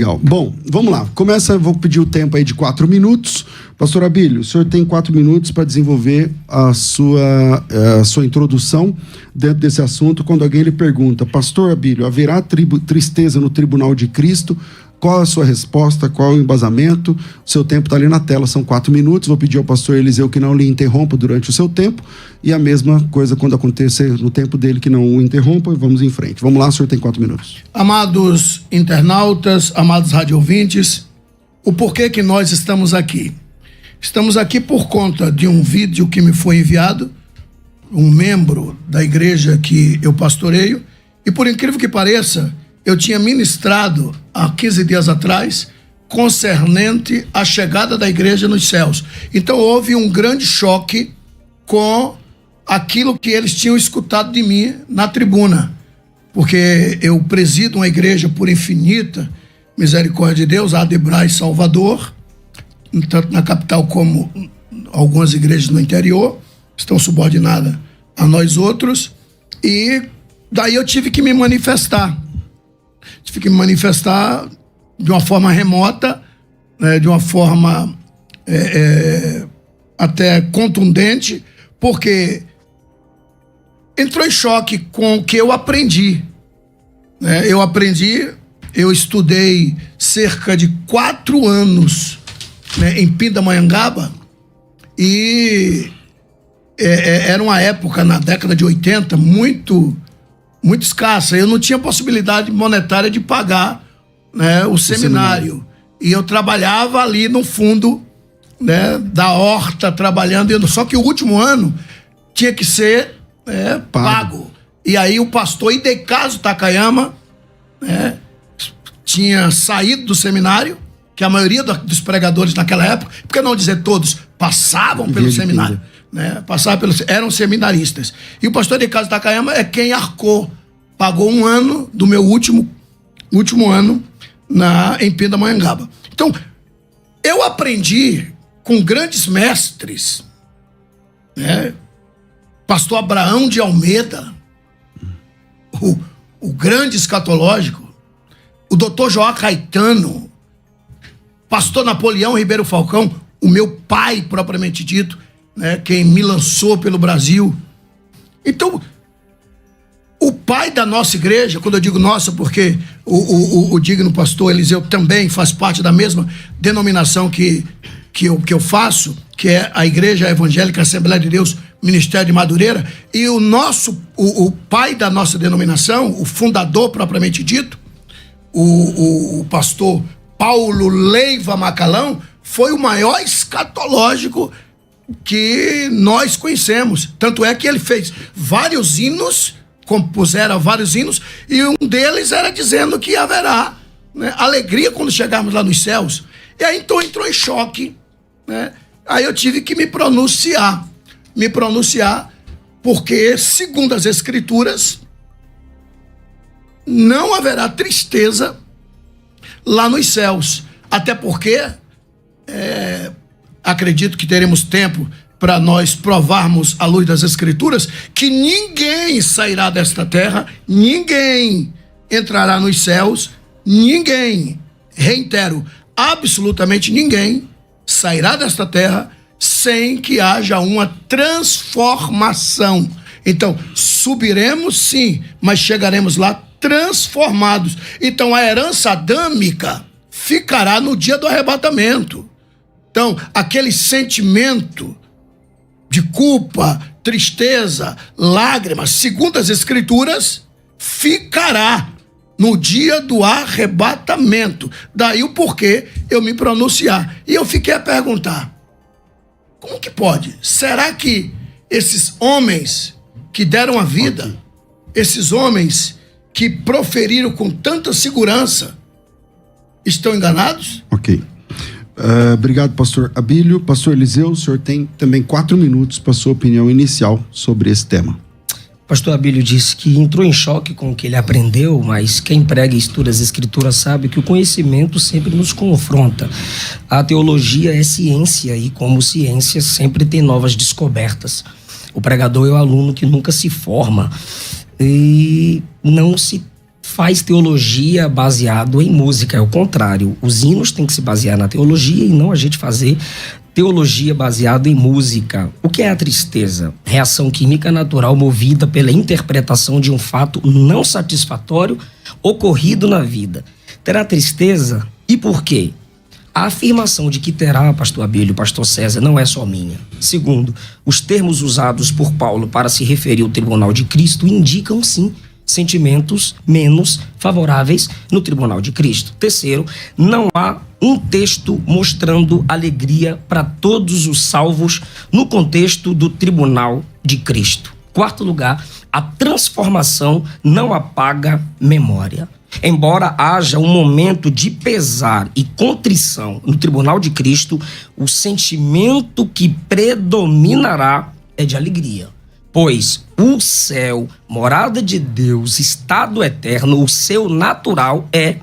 Legal. Bom, vamos lá. Vou pedir o tempo aí de 4 minutos. Pastor Abílio, o senhor tem 4 minutos para desenvolver a sua introdução dentro desse assunto. Quando alguém lhe pergunta, Pastor Abílio, haverá tristeza no tribunal de Cristo? Qual a sua resposta? Qual o embasamento? O seu tempo está ali na tela, são 4 minutos. Vou pedir ao pastor Eliseu que não lhe interrompa durante o seu tempo. E a mesma coisa quando acontecer no tempo dele, que não o interrompa. Vamos em frente. Vamos lá, o senhor tem 4 minutos. Amados internautas, amados radiovintes, o porquê que nós estamos aqui? Estamos aqui por conta de um vídeo que me foi enviado, um membro da igreja que eu pastoreio, e por incrível que pareça, eu tinha ministrado há 15 dias atrás concernente à chegada da igreja nos céus. Então houve um grande choque com aquilo que eles tinham escutado de mim na tribuna, porque eu presido uma igreja por infinita misericórdia de Deus, a Adebrai Salvador, tanto na capital como algumas igrejas no interior, estão subordinadas a nós outros, e daí eu tive que me manifestar. Tive que me manifestar de uma forma remota, de uma forma até contundente, porque entrou em choque com o que eu aprendi. Eu estudei cerca de 4 anos em Pindamonhangaba, e era uma época, na década de 80, muito escassa. Eu não tinha possibilidade monetária de pagar o seminário. E eu trabalhava ali no fundo da horta, trabalhando. Só que o último ano tinha que ser pago. E aí o pastor Idecaso Takayama tinha saído do seminário, que a maioria dos pregadores naquela época, por que não dizer todos, passavam pelo seminário. Eram seminaristas. E o pastor Idecaso Takayama é quem pagou 1 ano do meu último ano em Pindamonhangaba. Então, eu aprendi com grandes mestres, pastor Abraão de Almeida, o grande escatológico, o doutor João Caetano, pastor Napoleão Ribeiro Falcão, o meu pai propriamente dito, quem me lançou pelo Brasil. Então, o pai da nossa igreja, quando eu digo nossa, porque o digno pastor Eliseu também faz parte da mesma denominação que eu faço, que é a Igreja Evangélica Assembleia de Deus, Ministério de Madureira, e o pai da nossa denominação, o fundador propriamente dito, o pastor Paulo Leiva Macalão, foi o maior escatológico que nós conhecemos. Tanto é que ele fez vários hinos, compuseram vários hinos, e um deles era dizendo que haverá alegria quando chegarmos lá nos céus. E aí então entrou em choque, Aí eu tive que me pronunciar, porque segundo as Escrituras não haverá tristeza lá nos céus, até porque acredito que teremos tempo para nós provarmos à luz das Escrituras que ninguém sairá desta terra, ninguém entrará nos céus, ninguém, reitero, absolutamente ninguém sairá desta terra sem que haja uma transformação. Então, subiremos sim, mas chegaremos lá transformados. Então, a herança adâmica ficará no dia do arrebatamento. Então, aquele sentimento de culpa, tristeza, lágrimas, segundo as Escrituras, ficará no dia do arrebatamento. Daí o porquê eu me pronunciar. E eu fiquei a perguntar, como que pode? Será que esses homens que deram a vida, esses homens que proferiram com tanta segurança, estão enganados? Ok. Obrigado, pastor Abílio. Pastor Eliseu, o senhor tem também 4 minutos para sua opinião inicial sobre esse tema. Pastor Abílio disse que entrou em choque com o que ele aprendeu, mas quem prega e estuda as Escrituras sabe que o conhecimento sempre nos confronta. A teologia é ciência e, como ciência, sempre tem novas descobertas. O pregador é o aluno que nunca se forma e não se faz teologia baseado em música, é o contrário. Os hinos têm que se basear na teologia e não a gente fazer teologia baseada em música. O que é a tristeza? Reação química natural movida pela interpretação de um fato não satisfatório ocorrido na vida. Terá tristeza? E por quê? A afirmação de que terá, pastor Abílio, pastor César, não é só minha. Segundo, os termos usados por Paulo para se referir ao tribunal de Cristo indicam, sim, sentimentos menos favoráveis no tribunal de Cristo. Terceiro, não há um texto mostrando alegria para todos os salvos no contexto do tribunal de Cristo. Quarto lugar, a transformação não apaga memória. Embora haja um momento de pesar e contrição no tribunal de Cristo, o sentimento que predominará é de alegria. Pois o céu, morada de Deus, estado eterno, o seu natural é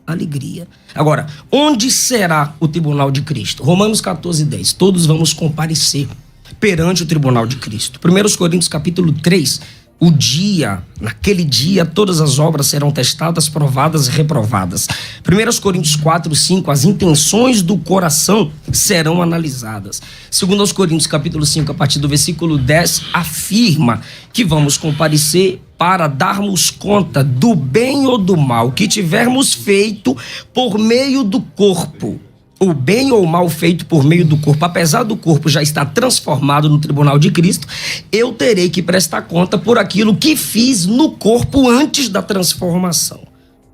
alegria. Agora, onde será o tribunal de Cristo? Romanos 14:10. Todos vamos comparecer perante o tribunal de Cristo. 1 Coríntios capítulo 3. Naquele dia, todas as obras serão testadas, provadas e reprovadas. 1 Coríntios 4:5, as intenções do coração serão analisadas. 2 Coríntios capítulo 5, a partir do versículo 10, afirma que vamos comparecer para darmos conta do bem ou do mal que tivermos feito por meio do corpo. O bem ou o mal feito por meio do corpo, apesar do corpo já estar transformado no tribunal de Cristo, eu terei que prestar conta por aquilo que fiz no corpo antes da transformação.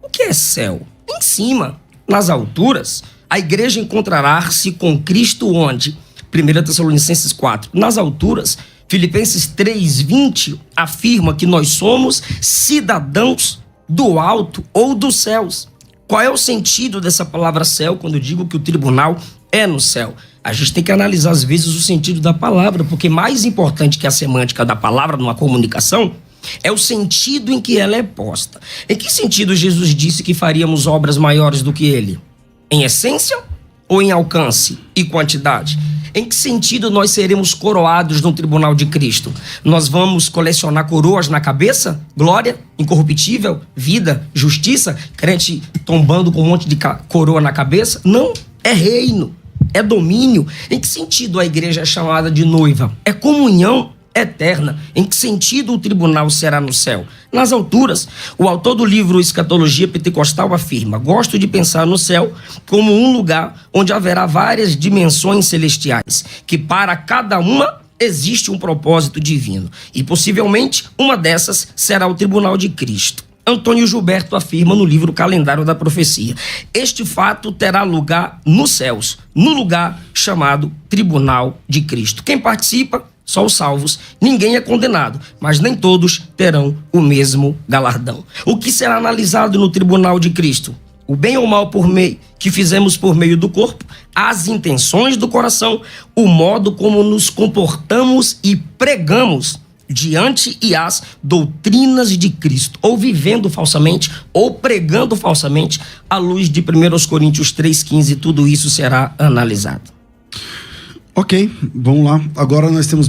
O que é céu? Em cima, nas alturas, a igreja encontrará-se com Cristo onde? 1 Tessalonicenses 4. Nas alturas, Filipenses 3:20 afirma que nós somos cidadãos do alto ou dos céus. Qual é o sentido dessa palavra céu quando eu digo que o tribunal é no céu? A gente tem que analisar às vezes o sentido da palavra, porque mais importante que a semântica da palavra numa comunicação é o sentido em que ela é posta. Em que sentido Jesus disse que faríamos obras maiores do que ele? Em essência ou em alcance e quantidade? Em que sentido nós seremos coroados no tribunal de Cristo? Nós vamos colecionar coroas na cabeça? Glória, incorruptível, vida, justiça? Crente tombando com um monte de coroa na cabeça? Não, é reino, é domínio. Em que sentido a igreja é chamada de noiva? É comunhão eterna. Em que sentido o tribunal será no céu? Nas alturas. O autor do livro Escatologia Pentecostal afirma: gosto de pensar no céu como um lugar onde haverá várias dimensões celestiais, que para cada uma existe um propósito divino, e possivelmente uma dessas será o tribunal de Cristo. Antônio Gilberto afirma no livro Calendário da Profecia: este fato terá lugar nos céus, no lugar chamado Tribunal de Cristo. Quem participa? Só os salvos. Ninguém é condenado, mas nem todos terão o mesmo galardão. O que será analisado no tribunal de Cristo? O bem ou mal que fizemos por meio do corpo, as intenções do coração, o modo como nos comportamos e pregamos diante e as doutrinas de Cristo, ou vivendo falsamente, ou pregando falsamente, à luz de 1 Coríntios 3:15, tudo isso será analisado. Ok, vamos lá. Agora nós temos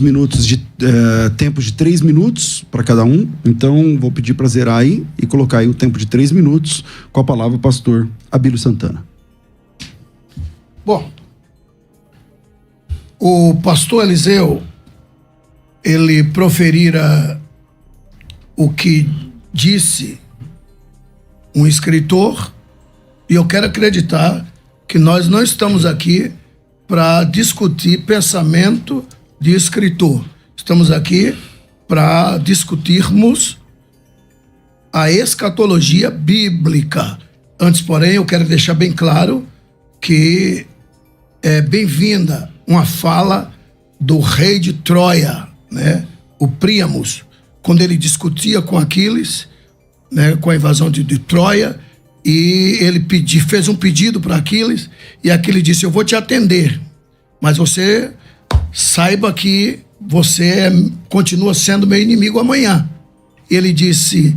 tempo de 3 minutos para cada um. Então vou pedir para zerar aí e colocar aí o tempo de 3 minutos com a palavra o pastor Abílio Santana. Bom, o pastor Eliseu, ele proferira o que disse um escritor, e eu quero acreditar que nós não estamos aqui para discutir pensamento de escritor. Estamos aqui para discutirmos a escatologia bíblica. Antes, porém, eu quero deixar bem claro que é bem-vinda uma fala do rei de Troia, né? O Príamos, quando ele discutia com Aquiles, né, com a invasão de Troia, e ele fez um pedido para Aquiles, e Aquiles disse: eu vou te atender, mas você saiba que você continua sendo meu inimigo amanhã. Ele disse: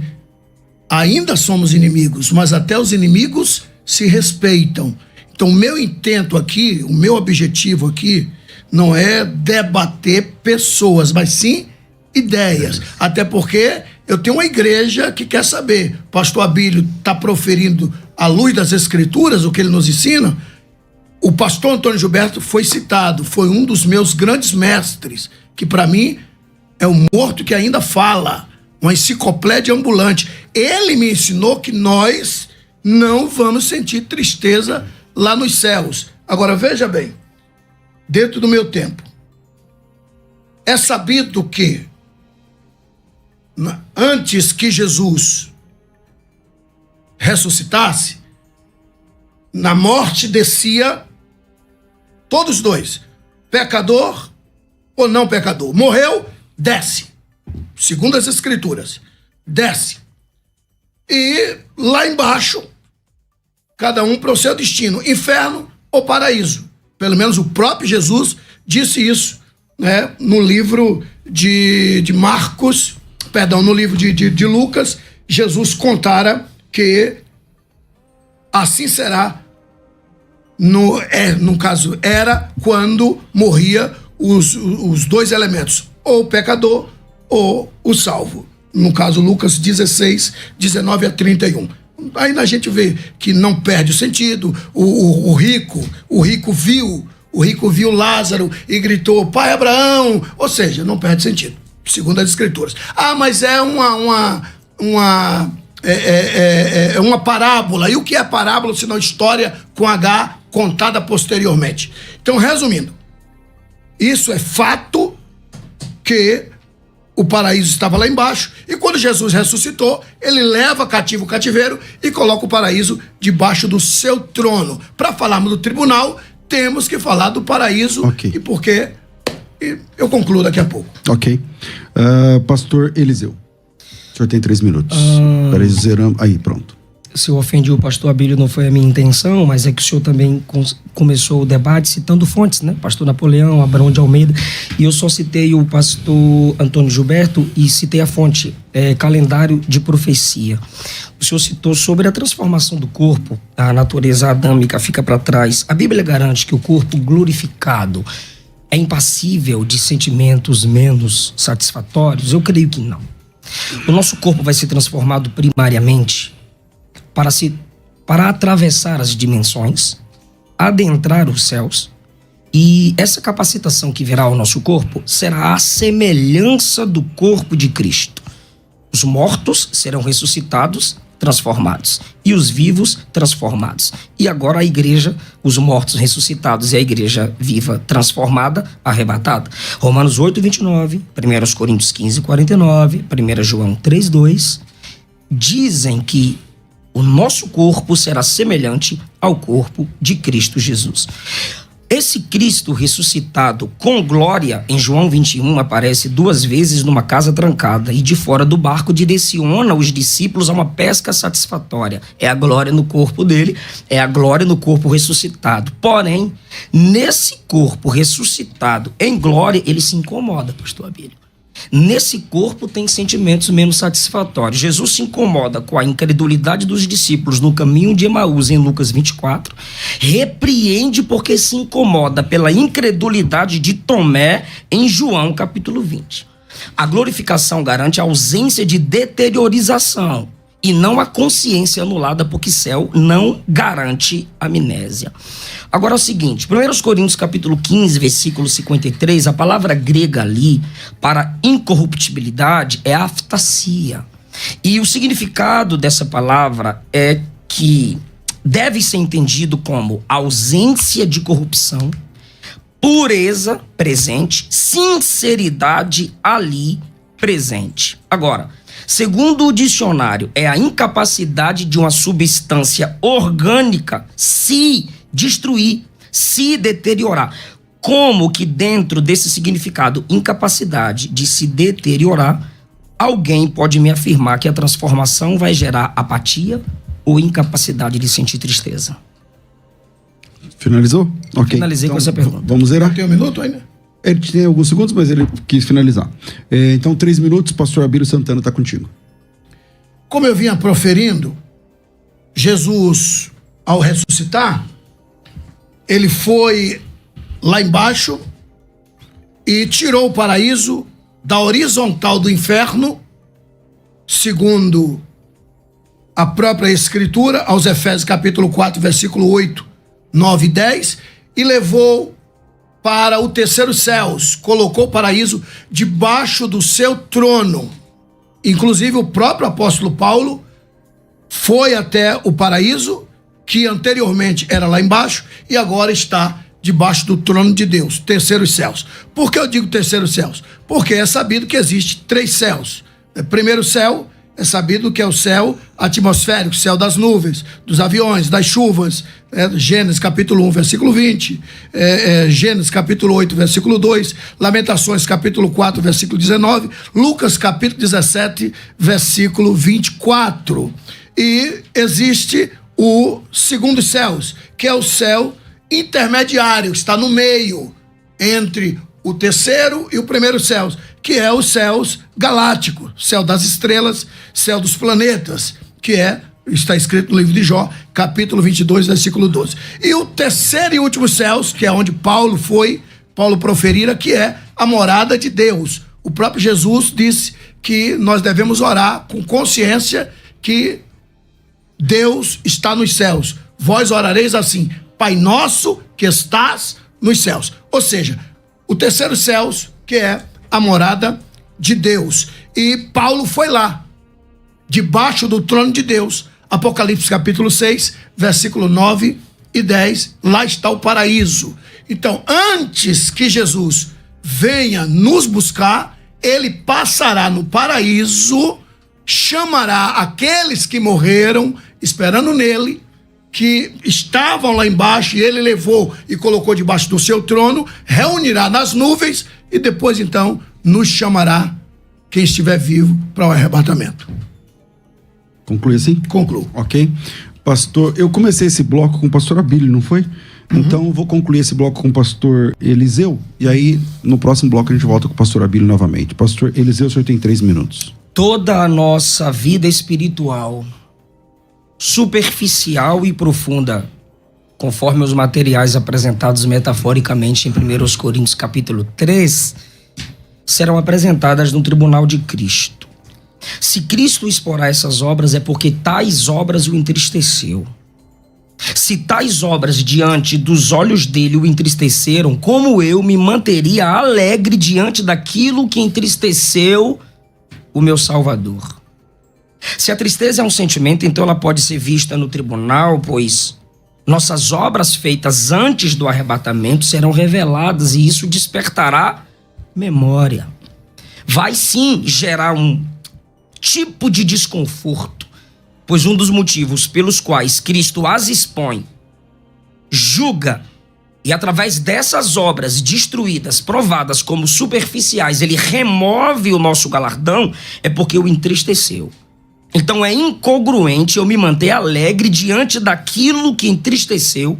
ainda somos inimigos, mas até os inimigos se respeitam. Então o meu intento aqui, o meu objetivo aqui, não é debater pessoas, mas sim ideias. Até porque eu tenho uma igreja que quer saber. Pastor Abílio está proferindo à luz das Escrituras o que ele nos ensina. O pastor Antônio Gilberto foi citado, foi um dos meus grandes mestres, que para mim é um morto que ainda fala, uma enciclopédia ambulante. Ele me ensinou que nós não vamos sentir tristeza lá nos céus. Agora veja bem, dentro do meu tempo, é sabido que antes que Jesus ressuscitasse, na morte descia todos dois, pecador ou não pecador. Morreu, desce. Segundo as Escrituras, desce. E lá embaixo, cada um para o seu destino, inferno ou paraíso. Pelo menos o próprio Jesus disse isso, né, no livro de Marcos, perdão, no livro de Lucas. Jesus contara que assim será, no caso, era quando morria os dois elementos, ou o pecador ou o salvo. No caso, Lucas 16, 19 a 31. Aí a gente vê que não perde o sentido. O rico viu Lázaro e gritou, Pai Abraão, ou seja, não perde sentido, segundo as Escrituras. Ah, mas é uma parábola. E o que é parábola senão história com H contada posteriormente? Então, resumindo, isso é fato que o paraíso estava lá embaixo, e quando Jesus ressuscitou, ele leva cativo o cativeiro e coloca o paraíso debaixo do seu trono. Para falarmos do tribunal, temos que falar do paraíso, Ok. E porque eu concluo daqui a pouco. Ok. Pastor Eliseu, o senhor tem 3 minutos. Paraíso zeramos. Aí, pronto. Se eu ofendi o pastor Abílio, não foi a minha intenção, mas é que o senhor também começou o debate citando fontes, né? Pastor Napoleão, Abraão de Almeida, e eu só citei o pastor Antônio Gilberto e citei a fonte, Calendário de Profecia. O senhor citou sobre a transformação do corpo, a natureza adâmica fica para trás. A Bíblia garante que o corpo glorificado é impassível de sentimentos menos satisfatórios? Eu creio que não. O nosso corpo vai ser transformado primariamente para atravessar as dimensões, adentrar os céus, e essa capacitação que virá ao nosso corpo será a semelhança do corpo de Cristo. Os mortos serão ressuscitados, transformados, e os vivos transformados. E agora a igreja, os mortos ressuscitados e a igreja viva transformada, arrebatada. Romanos 8, 29, 1 Coríntios 15, 49, 1 João 3, 2, dizem que o nosso corpo será semelhante ao corpo de Cristo Jesus. Esse Cristo ressuscitado com glória, em João 21, aparece 2 vezes numa casa trancada e de fora do barco direciona os discípulos a uma pesca satisfatória. É a glória no corpo dele, é a glória no corpo ressuscitado. Porém, nesse corpo ressuscitado em glória, ele se incomoda, pastor Abílio. Nesse corpo tem sentimentos menos satisfatórios. Jesus se incomoda com a incredulidade dos discípulos no caminho de Emaús, em Lucas 24. Repreende porque se incomoda pela incredulidade de Tomé, em João capítulo 20. A glorificação garante a ausência de deteriorização e não a consciência anulada, porque céu não garante amnésia. Agora é o seguinte, 1 Coríntios capítulo 15, versículo 53, a palavra grega ali para incorruptibilidade é aftasia. E o significado dessa palavra é que deve ser entendido como ausência de corrupção, pureza presente, sinceridade ali presente. Agora, segundo o dicionário, é a incapacidade de uma substância orgânica se destruir, se deteriorar. Como que dentro desse significado, incapacidade de se deteriorar, alguém pode me afirmar que a transformação vai gerar apatia ou incapacidade de sentir tristeza? Finalizou? Ok. Finalizei com essa pergunta. Vamos zerar? Tem 1 minuto ainda? Ele tem alguns segundos, mas ele quis finalizar. Então, 3 minutos, pastor Abílio Santana está contigo. Como eu vinha proferindo, Jesus, ao ressuscitar, ele foi lá embaixo e tirou o paraíso da horizontal do inferno segundo a própria Escritura, aos Efésios capítulo 4, versículo 8, 9 e 10, e levou para o terceiro céus, colocou o paraíso debaixo do seu trono. Inclusive o próprio apóstolo Paulo foi até o paraíso, que anteriormente era lá embaixo, e agora está debaixo do trono de Deus, terceiros céus. Por que eu digo terceiros céus? Porque é sabido que existe 3 céus. Primeiro céu, é sabido que é o céu atmosférico, céu das nuvens, dos aviões, das chuvas, Gênesis capítulo 1, versículo 20, Gênesis capítulo 8, versículo 2, Lamentações capítulo 4, versículo 19, Lucas capítulo 17, versículo 24. E existe o segundo céus, que é o céu intermediário, está no meio entre o terceiro e o primeiro céus, que é os céus galácticos, céu das estrelas, céu dos planetas, que está escrito no livro de Jó, capítulo 22, versículo 12. E o terceiro e último céus, que é onde Paulo proferira, que é a morada de Deus. O próprio Jesus disse que nós devemos orar com consciência que Deus está nos céus. Vós orareis assim: Pai nosso que estás nos céus. Ou seja, o terceiro céus, que é a morada de Deus. E Paulo foi lá, debaixo do trono de Deus. Apocalipse capítulo 6, versículo 9 e 10. Lá está o paraíso. Então, antes que Jesus venha nos buscar, ele passará no paraíso, chamará aqueles que morreram esperando nele, que estavam lá embaixo, e ele levou e colocou debaixo do seu trono, reunirá nas nuvens e depois então nos chamará, quem estiver vivo, para o arrebatamento. Conclui assim? Concluo. Ok. Pastor, eu comecei esse bloco com o pastor Abílio, não foi? Então eu vou concluir esse bloco com o pastor Eliseu, e aí no próximo bloco a gente volta com o pastor Abílio novamente. Pastor Eliseu, o senhor tem 3 minutos. Toda a nossa vida espiritual, superficial e profunda, conforme os materiais apresentados metaforicamente em 1 Coríntios capítulo 3, serão apresentadas no tribunal de Cristo. Se Cristo exporá essas obras, é porque tais obras o entristeceu. Se tais obras diante dos olhos dele o entristeceram, como eu me manteria alegre diante daquilo que entristeceu o meu Salvador? Se a tristeza é um sentimento, então ela pode ser vista no tribunal, pois nossas obras feitas antes do arrebatamento serão reveladas e isso despertará memória. Vai sim gerar um tipo de desconforto, pois um dos motivos pelos quais Cristo as expõe, julga e através dessas obras destruídas, provadas como superficiais, ele remove o nosso galardão, é porque o entristeceu. Então é incongruente eu me manter alegre diante daquilo que entristeceu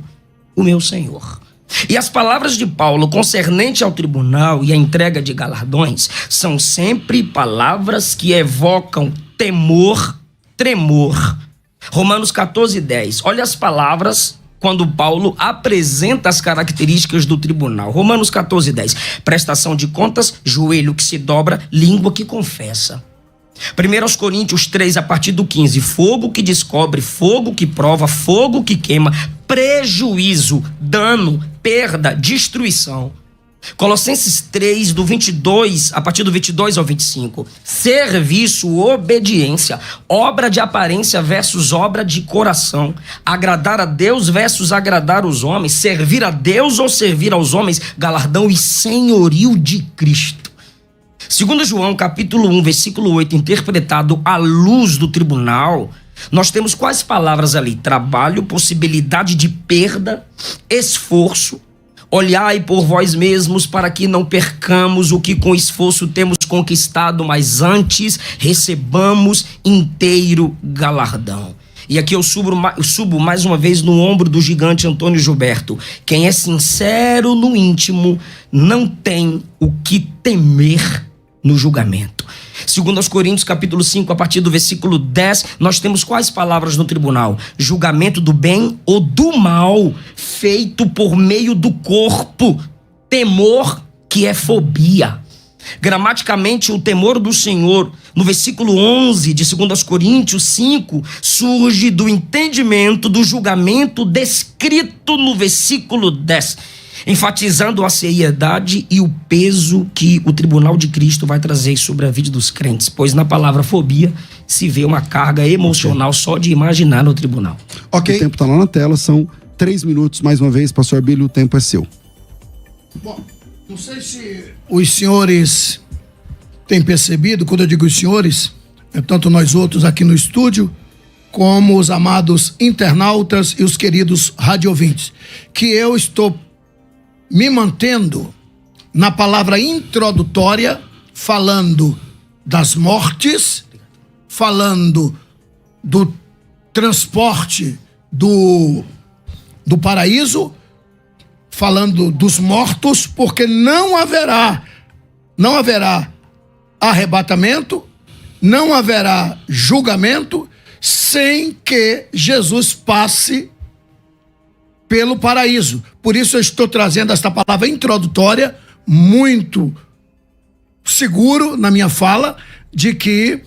o meu Senhor. E as palavras de Paulo concernente ao tribunal e à entrega de galardões são sempre palavras que evocam temor, tremor. Romanos 14:10. Olha as palavras quando Paulo apresenta as características do tribunal. Romanos 14:10. Prestação de contas, joelho que se dobra, língua que confessa. 1 Coríntios 3, a partir do 15, fogo que descobre, fogo que prova, fogo que queima, prejuízo, dano, perda, destruição. Colossenses 3, do 22, a partir do 22 ao 25, serviço, obediência, obra de aparência versus obra de coração, agradar a Deus versus agradar os homens, servir a Deus ou servir aos homens, galardão e senhorio de Cristo. Segundo João, capítulo 1, versículo 8, interpretado à luz do tribunal, nós temos quais palavras ali? Trabalho, possibilidade de perda, esforço. Olhai por vós mesmos para que não percamos o que com esforço temos conquistado, mas antes recebamos inteiro galardão. E aqui eu subo mais uma vez no ombro do gigante Antônio Gilberto. Quem é sincero no íntimo não tem o que temer no julgamento. Segundo aos Coríntios, capítulo 5, a partir do versículo 10, nós temos quais palavras no tribunal? Julgamento do bem ou do mal, feito por meio do corpo. Temor, que é fobia. Gramaticamente, o temor do Senhor, no versículo 11 de 2 Coríntios 5, surge do entendimento do julgamento descrito no versículo 10, enfatizando a seriedade e o peso que o tribunal de Cristo vai trazer sobre a vida dos crentes, pois na palavra fobia se vê uma carga emocional só de imaginar no tribunal. Ok. O tempo está lá na tela, são 3 minutos. Mais uma vez, pastor Abílio, o tempo é seu. Bom, não sei se os senhores têm percebido, quando eu digo os senhores, é tanto nós outros aqui no estúdio, como os amados internautas e os queridos radiovintes, que eu estou me mantendo na palavra introdutória, falando das mortes, falando do transporte do paraíso, falando dos mortos, porque não haverá arrebatamento, não haverá julgamento sem que Jesus passe pelo paraíso. Por isso eu estou trazendo esta palavra introdutória, muito seguro na minha fala, de que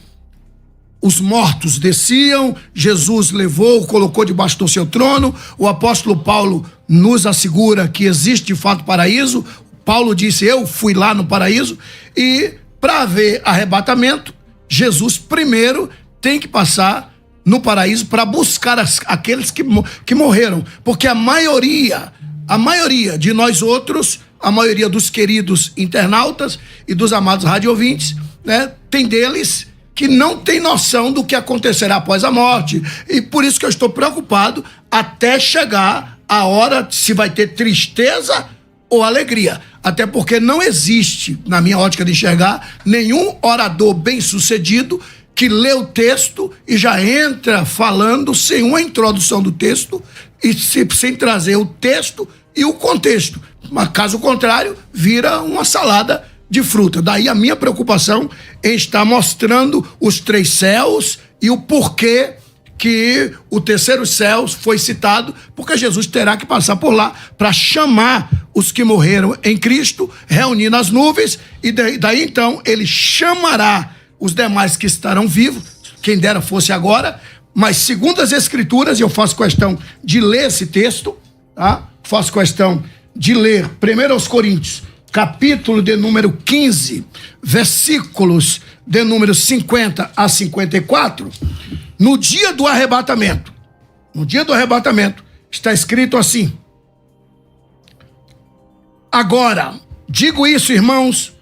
os mortos desciam, Jesus levou, colocou debaixo do seu trono. O apóstolo Paulo nos assegura que existe de fato paraíso. Paulo disse, eu fui lá no paraíso. E para haver arrebatamento, Jesus primeiro tem que passar no paraíso para buscar aqueles que morreram. Porque a maioria de nós outros, a maioria dos queridos internautas e dos amados radiovintes, né, tem deles que não tem noção do que acontecerá após a morte. E por isso que eu estou preocupado até chegar a hora se vai ter tristeza ou alegria. Até porque não existe, na minha ótica de enxergar, nenhum orador bem-sucedido que lê o texto e já entra falando sem uma introdução do texto e sem trazer o texto e o contexto. Mas caso contrário, vira uma salada de fruta. Daí a minha preocupação em estar mostrando os 3 céus e o porquê que o terceiro céu foi citado, porque Jesus terá que passar por lá para chamar os que morreram em Cristo, reunir nas nuvens, e daí então ele chamará os demais que estarão vivos, quem dera fosse agora, mas segundo as Escrituras, e eu faço questão de ler esse texto, tá? Faço questão de ler 1 Coríntios, capítulo de número 15, versículos de número 50 a 54, no dia do arrebatamento, está escrito assim: agora, digo isso, irmãos,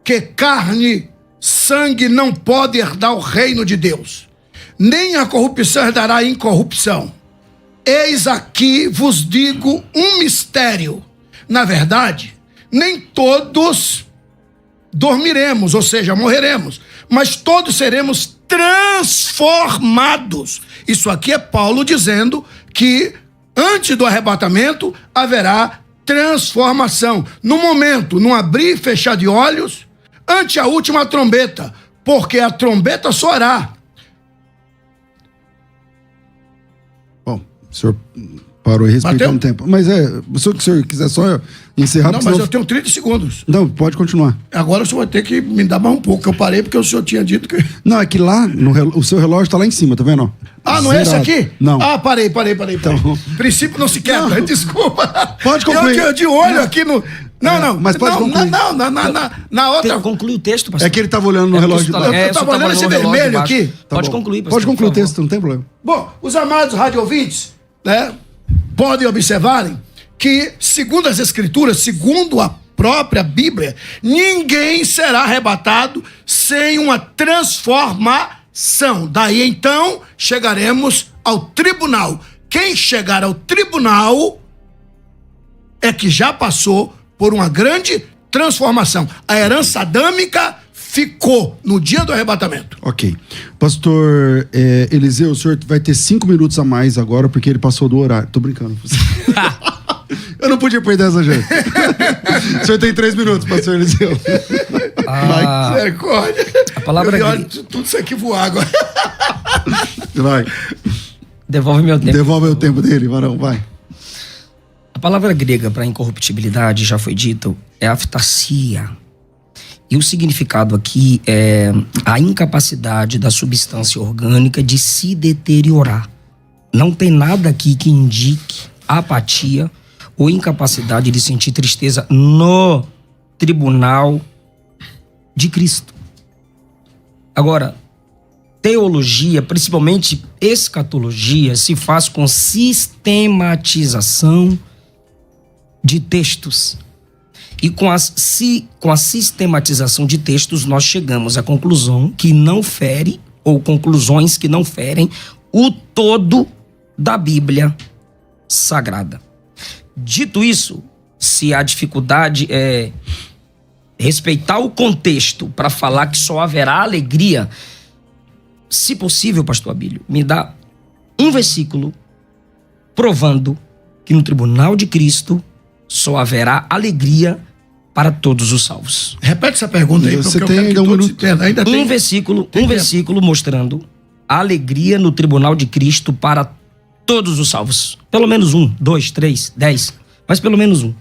que carne, sangue não pode herdar o reino de Deus, nem a corrupção herdará a incorrupção. Eis aqui vos digo um mistério. Na verdade, nem todos dormiremos, ou seja, morreremos, mas todos seremos transformados. Isso aqui é Paulo dizendo que antes do arrebatamento haverá transformação. No momento, num abrir e fechar de olhos, ante a última trombeta, porque a trombeta soará. Bom, o senhor parou e respeitando o tempo. Mas se o senhor quiser só encerrar... Não, mas eu tenho 30 segundos. Não, pode continuar. Agora o senhor vai ter que me dar mais um pouco, eu parei porque o senhor tinha dito que... Não, é que lá, o seu relógio está lá em cima, tá vendo? Ah, não é esse aqui? Não. Ah, parei. Então... Princípio não se quebra, não. Desculpa. Pode concluir. Eu de olho aqui no... Não, mas pode concluir. Na outra... Conclui o texto, pastor. É que ele estava olhando no relógio. Eu estava olhando esse vermelho aqui. Pode concluir, pastor. Pode concluir o texto, não tem problema. Bom, os amados radiovintes, né, podem observarem que, segundo as Escrituras, segundo a própria Bíblia, ninguém será arrebatado sem uma transformação. Daí então chegaremos ao tribunal. Quem chegar ao tribunal é que já passou por uma grande transformação. A herança adâmica ficou no dia do arrebatamento. Ok. Pastor Eliseu, o senhor vai ter 5 minutos a mais agora, porque ele passou do horário. Tô brincando. Eu não podia perder essa gente. O senhor tem 3 minutos, pastor Eliseu. Misericórdia. A palavra tudo isso aqui voar agora. Vai. Devolve meu tempo. Devolve o tempo dele, varão, vai. A palavra grega para incorruptibilidade, já foi dito, é aftasia. E o significado aqui é a incapacidade da substância orgânica de se deteriorar. Não tem nada aqui que indique apatia ou incapacidade de sentir tristeza no tribunal de Cristo. Agora, teologia, principalmente escatologia, se faz com sistematização de textos. E com a sistematização de textos, nós chegamos à conclusão que não fere, ou conclusões que não ferem, o todo da Bíblia Sagrada. Dito isso, se a dificuldade é respeitar o contexto para falar que só haverá alegria, se possível, pastor Abílio, me dá um versículo provando que no tribunal de Cristo só haverá alegria para todos os salvos. Repete essa pergunta aí, Você porque eu tem quero que ainda todos entendam. Ainda tem Um versículo mostrando a alegria no tribunal de Cristo para todos os salvos. Pelo menos 1, 2, 3, 10, mas pelo menos um.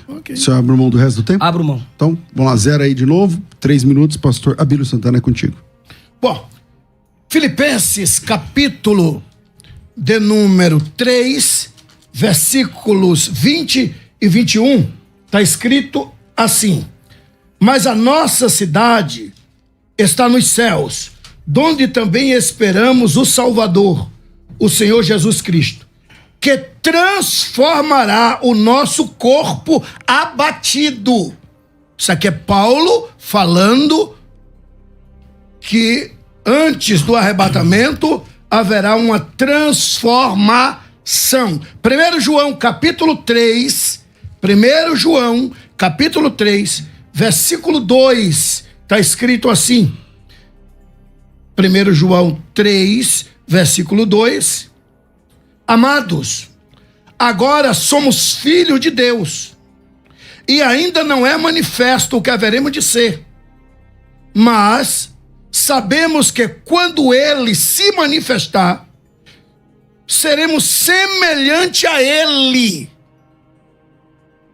Ok. Você abre mão do resto do tempo? Abro mão. Então, vamos lá, 0 aí de novo. 3 minutos, pastor Abílio Santana, é contigo. Bom, Filipenses capítulo de número 3, versículos 20 e 21, está escrito assim: mas a nossa cidade está nos céus, donde também esperamos o Salvador, o Senhor Jesus Cristo, que transformará o nosso corpo abatido. Isso aqui é Paulo falando que antes do arrebatamento haverá uma transformação. 1 João capítulo 3, versículo 2, está escrito assim. 1 João 3, versículo 2. Amados, agora somos filhos de Deus, e ainda não é manifesto o que haveremos de ser, mas sabemos que quando ele se manifestar, seremos semelhante a ele,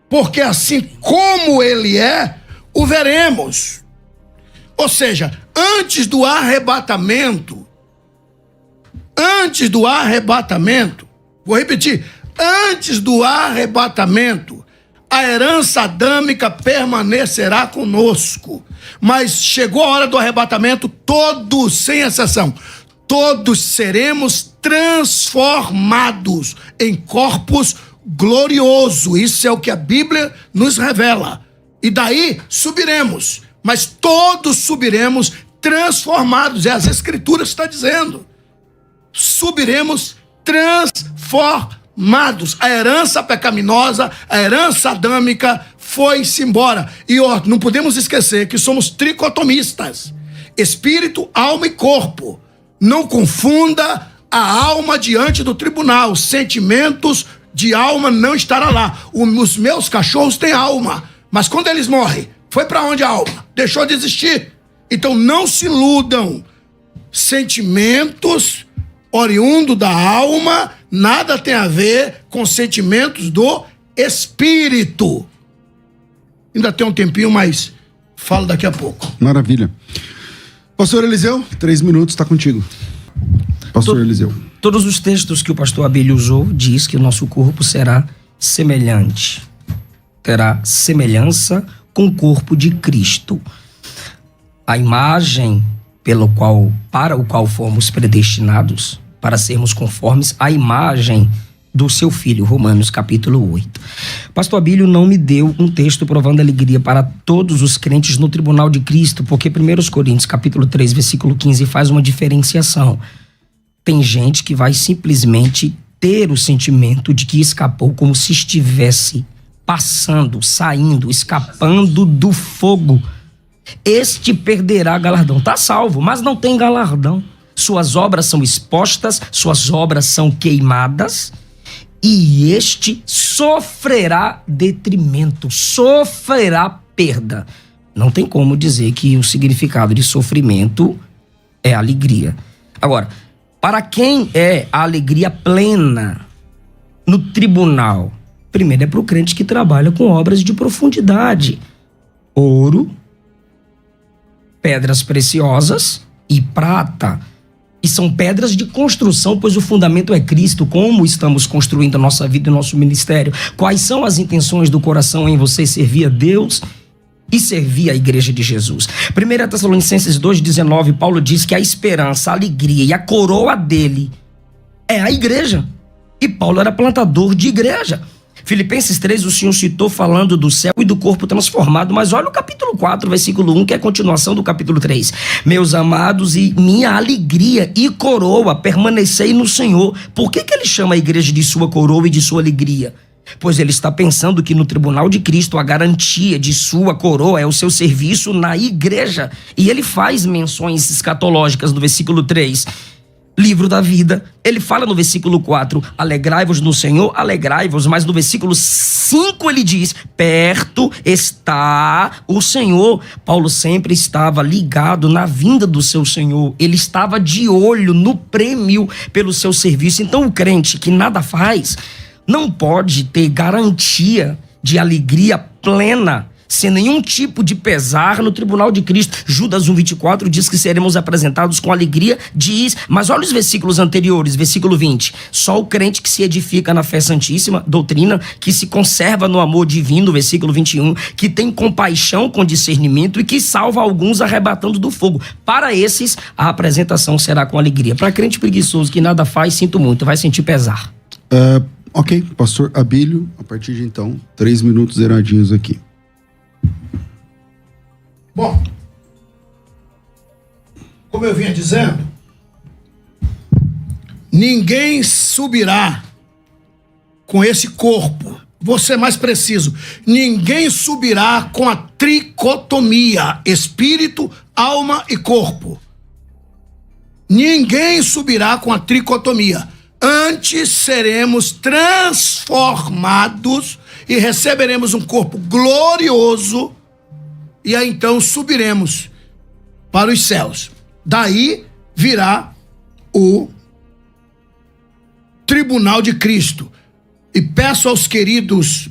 porque assim como ele é, o veremos. Ou seja, antes do arrebatamento, vou repetir, antes do arrebatamento, a herança adâmica permanecerá conosco. Mas chegou a hora do arrebatamento, todos, sem exceção, todos seremos transformados em corpos gloriosos. Isso é o que a Bíblia nos revela. E daí subiremos, mas todos subiremos transformados. É as Escrituras que estão dizendo. Subiremos transformados. A herança pecaminosa, a herança adâmica foi-se embora. E não podemos esquecer que somos tricotomistas: espírito, alma e corpo. Não confunda a alma diante do tribunal. Sentimentos de alma não estará lá. Os meus cachorros têm alma, mas quando eles morrem, foi para onde a alma? Deixou de existir. Então não se iludam. Sentimentos oriundo da alma nada tem a ver com sentimentos do espírito. Ainda tem um tempinho, mas falo daqui a pouco. Maravilha. Pastor Eliseu, 3 minutos, está contigo. Pastor Eliseu. Todos os textos que o pastor Abílio usou diz que o nosso corpo será semelhante. Terá semelhança com o corpo de Cristo. A imagem para o qual fomos predestinados, para sermos conformes à imagem do seu Filho, Romanos capítulo 8. Pastor Abílio não me deu um texto provando alegria para todos os crentes no tribunal de Cristo, porque 1 Coríntios capítulo 3, versículo 15 faz uma diferenciação. Tem gente que vai simplesmente ter o sentimento de que escapou como se estivesse passando, saindo, escapando do fogo. Este perderá galardão. Está salvo, mas não tem galardão. Suas obras são expostas, suas obras são queimadas, e este sofrerá detrimento, sofrerá perda. Não tem como dizer que o significado de sofrimento é alegria. Agora, para quem é a alegria plena no tribunal? Primeiro é para o crente que trabalha com obras de profundidade. Ouro, pedras preciosas e prata. E são pedras de construção, pois o fundamento é Cristo. Como estamos construindo a nossa vida e nosso ministério? Quais são as intenções do coração em você servir a Deus e servir a igreja de Jesus? 1 Tessalonicenses 2,19, Paulo diz que a esperança, a alegria e a coroa dele é a igreja. E Paulo era plantador de igreja. Filipenses 3, o Senhor citou falando do céu e do corpo transformado, mas olha o capítulo 4, versículo 1, que é a continuação do capítulo 3. Meus amados, e minha alegria e coroa, permanecei no Senhor. Por que ele chama a igreja de sua coroa e de sua alegria? Pois ele está pensando que no tribunal de Cristo a garantia de sua coroa é o seu serviço na igreja. E ele faz menções escatológicas no versículo 3. Livro da vida, ele fala no versículo 4, alegrai-vos no Senhor, alegrai-vos, mas no versículo 5 ele diz, perto está o Senhor. Paulo sempre estava ligado na vinda do seu Senhor, ele estava de olho no prêmio pelo seu serviço. Então o crente que nada faz, não pode ter garantia de alegria plena, sem nenhum tipo de pesar no tribunal de Cristo. Judas 1,24 diz que seremos apresentados com alegria, diz, mas olha os versículos anteriores, versículo 20, só o crente que se edifica na fé santíssima, doutrina, que se conserva no amor divino, versículo 21, que tem compaixão com discernimento e que salva alguns arrebatando do fogo. Para esses, a apresentação será com alegria. Para crente preguiçoso que nada faz, sinto muito, vai sentir pesar. Ok, pastor Abílio, a partir de então, 3 minutos zeradinhos aqui. Bom, como eu vinha dizendo, ninguém subirá com esse corpo. Vou ser mais preciso. Ninguém subirá com a tricotomia, espírito, alma e corpo. Ninguém subirá com a tricotomia. Antes seremos transformados e receberemos um corpo glorioso. E aí então subiremos para os céus. Daí virá o tribunal de Cristo. E peço aos queridos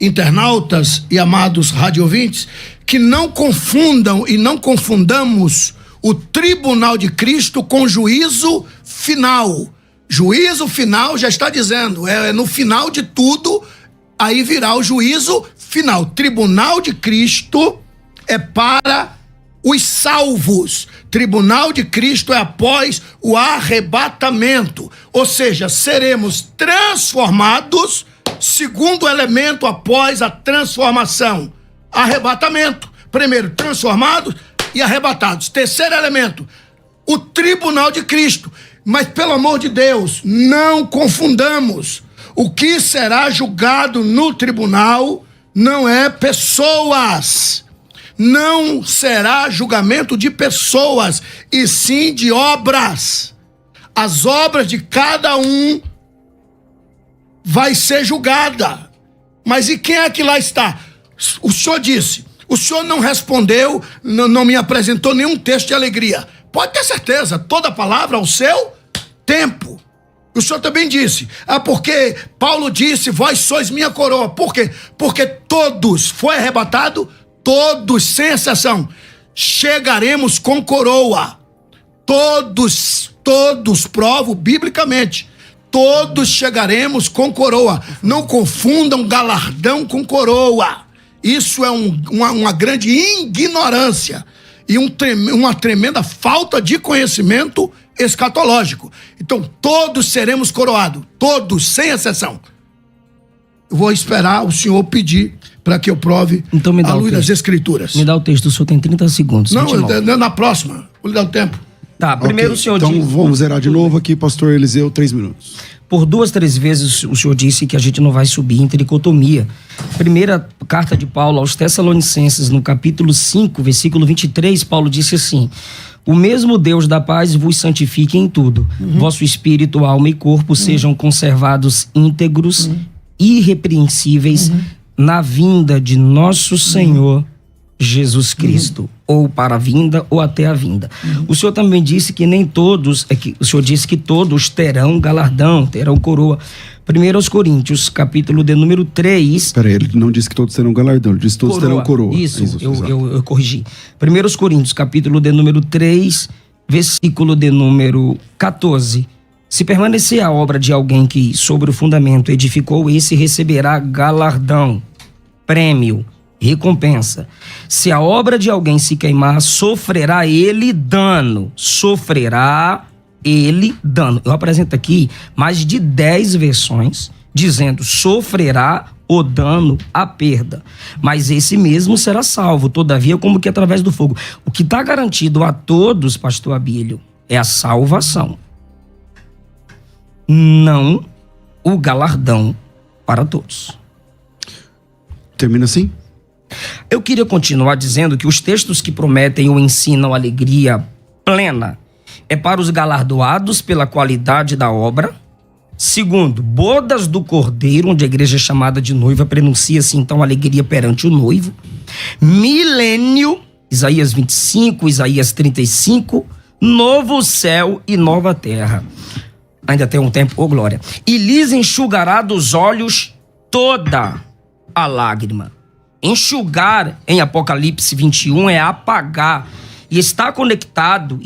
internautas e amados radiovintes que não confundam e não confundamos o tribunal de Cristo com juízo final. Juízo final já está dizendo, é no final de tudo, aí virá o juízo final. Tribunal de Cristo é para os salvos. Tribunal de Cristo é após o arrebatamento. Ou seja, seremos transformados, segundo elemento após a transformação. Arrebatamento. Primeiro, transformados e arrebatados. Terceiro elemento, o tribunal de Cristo. Mas, pelo amor de Deus, não confundamos. O que será julgado no tribunal não é pessoas. Não será julgamento de pessoas, e sim de obras. As obras de cada um vai ser julgada. Mas e quem é que lá está? O senhor disse, o senhor não respondeu, não me apresentou nenhum texto de alegria. Pode ter certeza, toda palavra ao seu tempo. O senhor também disse, porque Paulo disse, vós sois minha coroa. Por quê? Porque todos, foi arrebatado, todos, sem exceção, chegaremos com coroa. Todos, provo biblicamente, todos chegaremos com coroa. Não confundam galardão com coroa. Isso é uma grande ignorância e uma tremenda falta de conhecimento escatológico. Então, todos seremos coroados, todos, sem exceção. Eu vou esperar o senhor pedir para que eu prove então, à luz das Escrituras. Me dá o texto, o senhor tem 30 segundos. Não, na próxima, vou lhe dar o tempo. Tá, primeiro okay. O senhor então, diz... vamos zerar de novo aqui, pastor Eliseu, 3 minutos. Por 2, 3 vezes o senhor disse que a gente não vai subir em tricotomia. Primeira carta de Paulo aos Tessalonicenses, no capítulo 5, versículo 23, Paulo disse assim: o mesmo Deus da paz vos santifique em tudo. Vosso espírito, alma e corpo sejam conservados íntegros, irrepreensíveis, na vinda de nosso Senhor Jesus Cristo, ou para a vinda ou até a vinda. O senhor também disse que nem todos, o senhor disse que todos terão galardão, terão coroa. 1 Coríntios, capítulo de número 3. Peraí, ele não disse que todos terão galardão, ele disse que todos terão coroa. Isso, eu corrigi. 1 Coríntios, capítulo de número 3, versículo de número 14. Se permanecer a obra de alguém que sobre o fundamento edificou, esse receberá galardão, prêmio, recompensa. Se a obra de alguém se queimar, sofrerá ele dano. Eu apresento aqui mais de 10 versões dizendo sofrerá o dano, a perda. Mas esse mesmo será salvo, todavia, como que através do fogo. O que está garantido a todos, pastor Abílio, é a salvação. Não o galardão para todos. Termina assim? Eu queria continuar dizendo que os textos que prometem ou ensinam alegria plena é para os galardoados pela qualidade da obra. Segundo, bodas do Cordeiro, onde a igreja é chamada de noiva, prenuncia-se então alegria perante o noivo. Milênio, Isaías 25, Isaías 35, novo céu e nova terra. Ainda tem um tempo, glória. E lhes enxugará dos olhos toda a lágrima. Enxugar, em Apocalipse 21, é apagar. E está conectado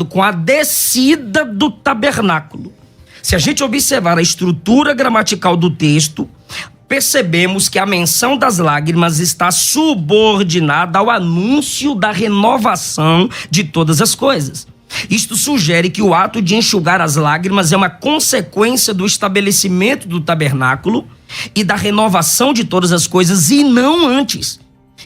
com a descida do tabernáculo. Se a gente observar a estrutura gramatical do texto, percebemos que a menção das lágrimas está subordinada ao anúncio da renovação de todas as coisas. Isto sugere que o ato de enxugar as lágrimas é uma consequência do estabelecimento do tabernáculo e da renovação de todas as coisas, e não antes.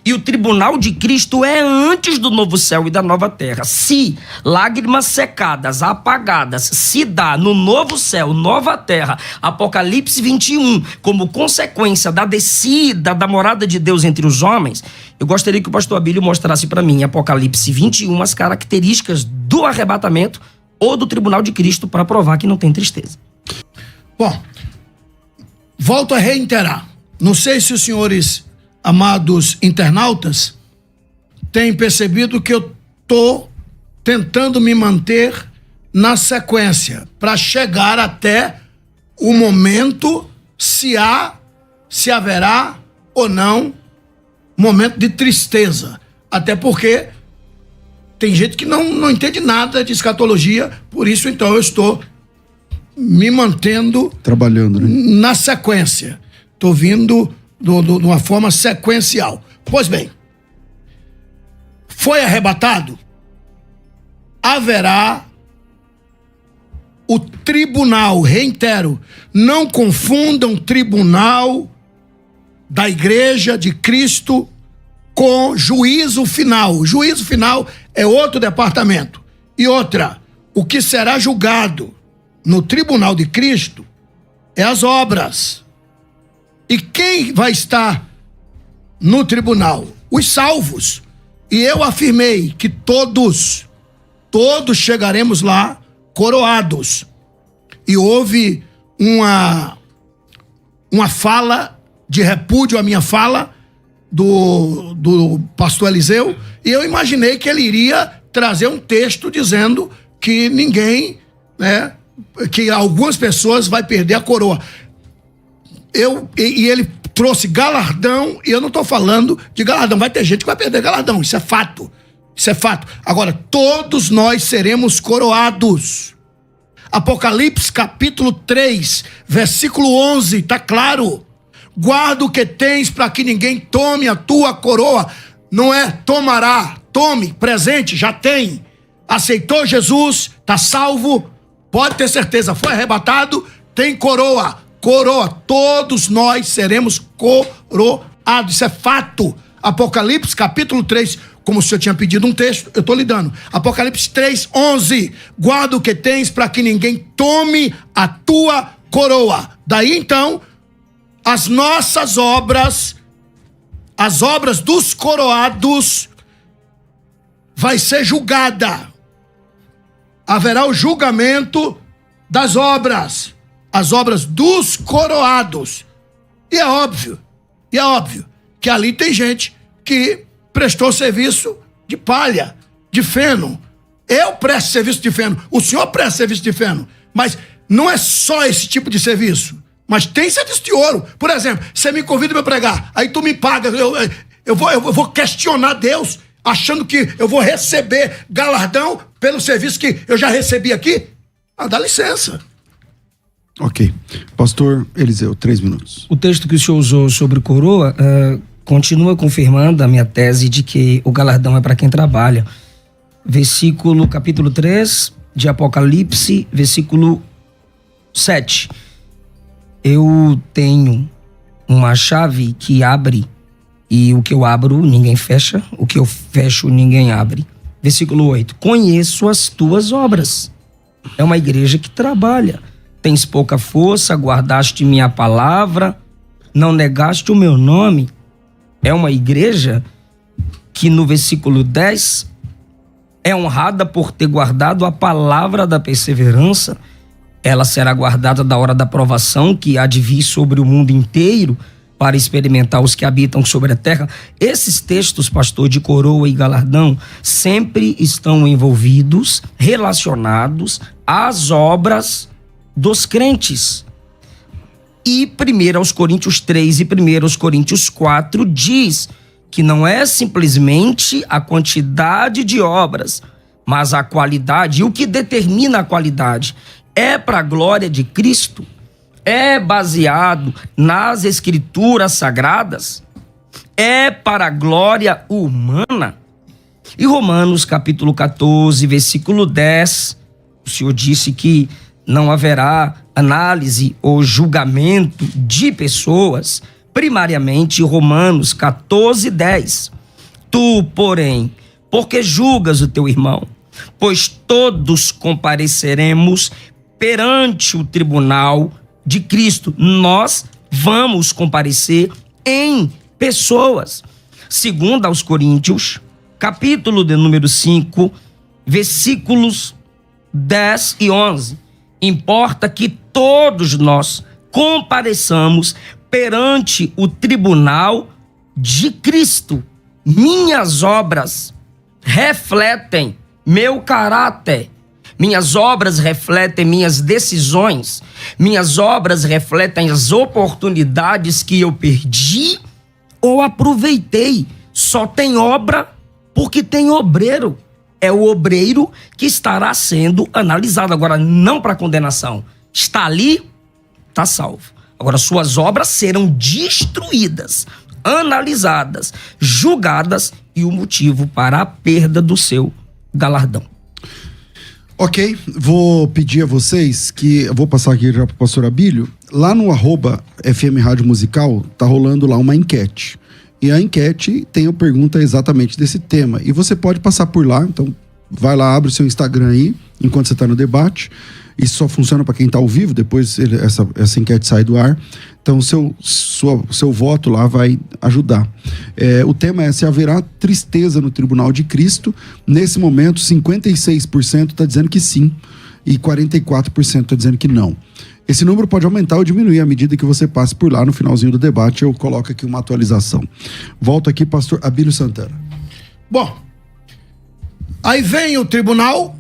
E o tribunal de Cristo é antes do novo céu e da nova terra. Se lágrimas secadas, apagadas, se dá no novo céu, nova terra, Apocalipse 21, como consequência da descida da morada de Deus entre os homens, eu gostaria que o pastor Abílio mostrasse para mim, em Apocalipse 21, as características do arrebatamento ou do tribunal de Cristo para provar que não tem tristeza. Bom, volto a reiterar. Não sei se os senhores, amados internautas, têm percebido que eu estou tentando me manter na sequência para chegar até o momento se haverá ou não momento de tristeza. Até porque tem gente que não entende nada de escatologia, por isso então eu estou me mantendo trabalhando, né? Na sequência. Estou vindo de uma forma sequencial. Pois bem, foi arrebatado, haverá o tribunal, reitero, não confundam tribunal da Igreja de Cristo com juízo final. O juízo final é outro departamento. E outra, o que será julgado no tribunal de Cristo é as obras. E quem vai estar no tribunal? Os salvos. E eu afirmei que todos chegaremos lá coroados. E houve uma fala de repúdio à minha fala do pastor Eliseu, e eu imaginei que ele iria trazer um texto dizendo que ninguém, né, que algumas pessoas vai perder a coroa. E ele trouxe galardão, e eu não estou falando de galardão. Vai ter gente que vai perder galardão, isso é fato. Isso é fato. Agora, todos nós seremos coroados. Apocalipse capítulo 3, versículo 11, está claro. Guarda o que tens para que ninguém tome a tua coroa. Não é tomará, tome, presente, já tem. Aceitou Jesus, está salvo, pode ter certeza, foi arrebatado, tem coroa. Coroa, todos nós seremos coroados, isso é fato. Apocalipse capítulo 3, como o senhor tinha pedido um texto, eu estou lhe dando. Apocalipse 3, 11, guarda o que tens para que ninguém tome a tua coroa. Daí então, as nossas obras, as obras dos coroados, vai ser julgada. Haverá o julgamento das obras, as obras dos coroados. E é óbvio que ali tem gente que prestou serviço de palha, de feno. Eu presto serviço de feno, o senhor presta serviço de feno, mas não é só esse tipo de serviço, mas tem serviço de ouro. Por exemplo, você me convida para pregar, aí tu me paga, eu vou questionar Deus, achando que eu vou receber galardão pelo serviço que eu já recebi aqui? Dá licença. Ok. Pastor Eliseu, 3 minutos. O texto que o senhor usou sobre coroa continua confirmando a minha tese de que o galardão é para quem trabalha. Capítulo 3 de Apocalipse, versículo 7. Eu tenho uma chave que abre, e o que eu abro ninguém fecha, o que eu fecho ninguém abre. Versículo 8. Conheço as tuas obras. É uma igreja que trabalha. Tens pouca força, guardaste minha palavra, não negaste o meu nome. É uma igreja que no versículo 10 é honrada por ter guardado a palavra da perseverança. Ela será guardada da hora da provação que há de vir sobre o mundo inteiro para experimentar os que habitam sobre a terra. Esses textos, pastor, de coroa e galardão, sempre estão envolvidos, relacionados às obras dos crentes. E 1 Coríntios 3 e 1 Coríntios 4 diz que não é simplesmente a quantidade de obras, mas a qualidade. E o que determina a qualidade é para a glória de Cristo, é baseado nas escrituras sagradas, é para a glória humana. E Romanos capítulo 14, versículo 10, o Senhor disse que não haverá análise ou julgamento de pessoas. Primariamente, Romanos 14, 10. Tu, porém, porque julgas o teu irmão? Pois todos compareceremos perante o tribunal de Cristo. Nós vamos comparecer em pessoas. Segundo aos Coríntios, capítulo de número 5, versículos 10 e 11. Importa que todos nós compareçamos perante o tribunal de Cristo. Minhas obras refletem meu caráter. Minhas obras refletem minhas decisões. Minhas obras refletem as oportunidades que eu perdi ou aproveitei. Só tem obra porque tem obreiro. É o obreiro que estará sendo analisado. Agora, não para condenação. Está ali, está salvo. Agora, suas obras serão destruídas, analisadas, julgadas e o motivo para a perda do seu galardão. Ok, vou pedir a vocês que, eu vou passar aqui já para o pastor Abílio, lá no @FM Rádio Musical, tá rolando lá uma enquete. E a enquete tem a pergunta exatamente desse tema. E você pode passar por lá, então vai lá, abre o seu Instagram aí, enquanto você está no debate. Isso só funciona para quem está ao vivo, depois essa enquete sai do ar. Então seu voto lá vai ajudar. O tema é se haverá tristeza no tribunal de Cristo. Nesse momento, 56% está dizendo que sim e 44% está dizendo que não. Esse número pode aumentar ou diminuir à medida que você passe por lá no finalzinho do debate. Eu coloco aqui uma atualização. Volto aqui, pastor Abílio Santana. Bom, aí vem o tribunal,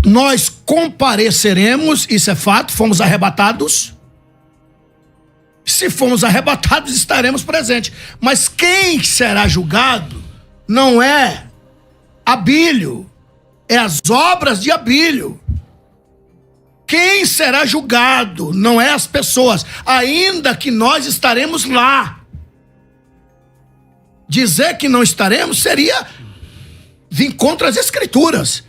nós compareceremos, isso é fato, fomos arrebatados. Se formos arrebatados, estaremos presentes. Mas quem será julgado não é Abílio, é as obras de Abílio. Quem será julgado não é as pessoas, ainda que nós estaremos lá. Dizer que não estaremos seria vir contra as escrituras.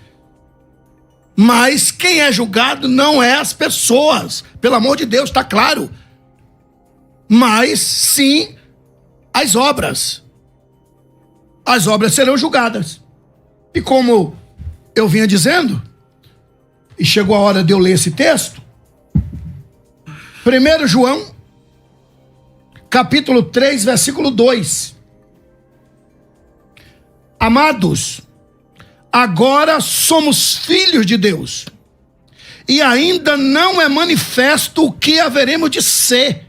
Mas quem é julgado não é as pessoas, pelo amor de Deus, está claro. Mas sim as obras. As obras serão julgadas. E como eu vinha dizendo, e chegou a hora de eu ler esse texto, 1 João, capítulo 3, versículo 2. Amados, agora somos filhos de Deus, e ainda não é manifesto o que haveremos de ser,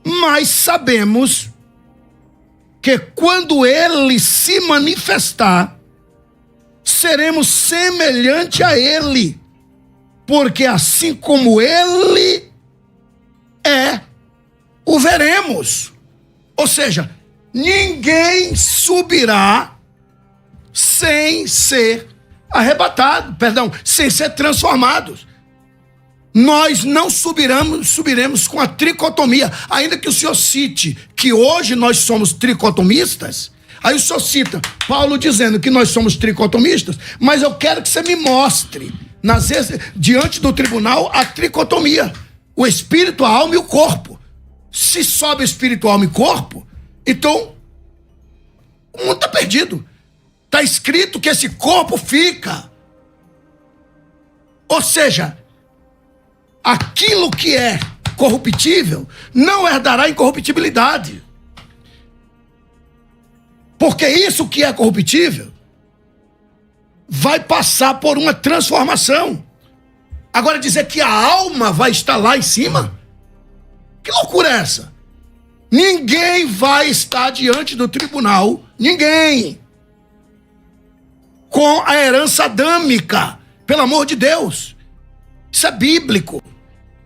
mas sabemos que quando Ele se manifestar, seremos semelhante a Ele, porque assim como ele é, o veremos. Ou seja, ninguém subirá sem ser arrebatado, sem ser transformados. Nós não subiremos com a tricotomia, ainda que o senhor cite que hoje nós somos tricotomistas. Aí o senhor cita Paulo dizendo que nós somos tricotomistas, mas eu quero que você me mostre, diante do tribunal, a tricotomia: o espírito, a alma e o corpo. Se sobe espírito, alma e corpo, então o mundo está perdido. Está escrito que esse corpo fica. Ou seja, aquilo que é corruptível não herdará incorruptibilidade. Porque isso que é corruptível vai passar por uma transformação. Agora dizer que a alma vai estar lá em cima? Que loucura é essa? Ninguém vai estar diante do tribunal, ninguém, com a herança adâmica, pelo amor de Deus. Isso é bíblico,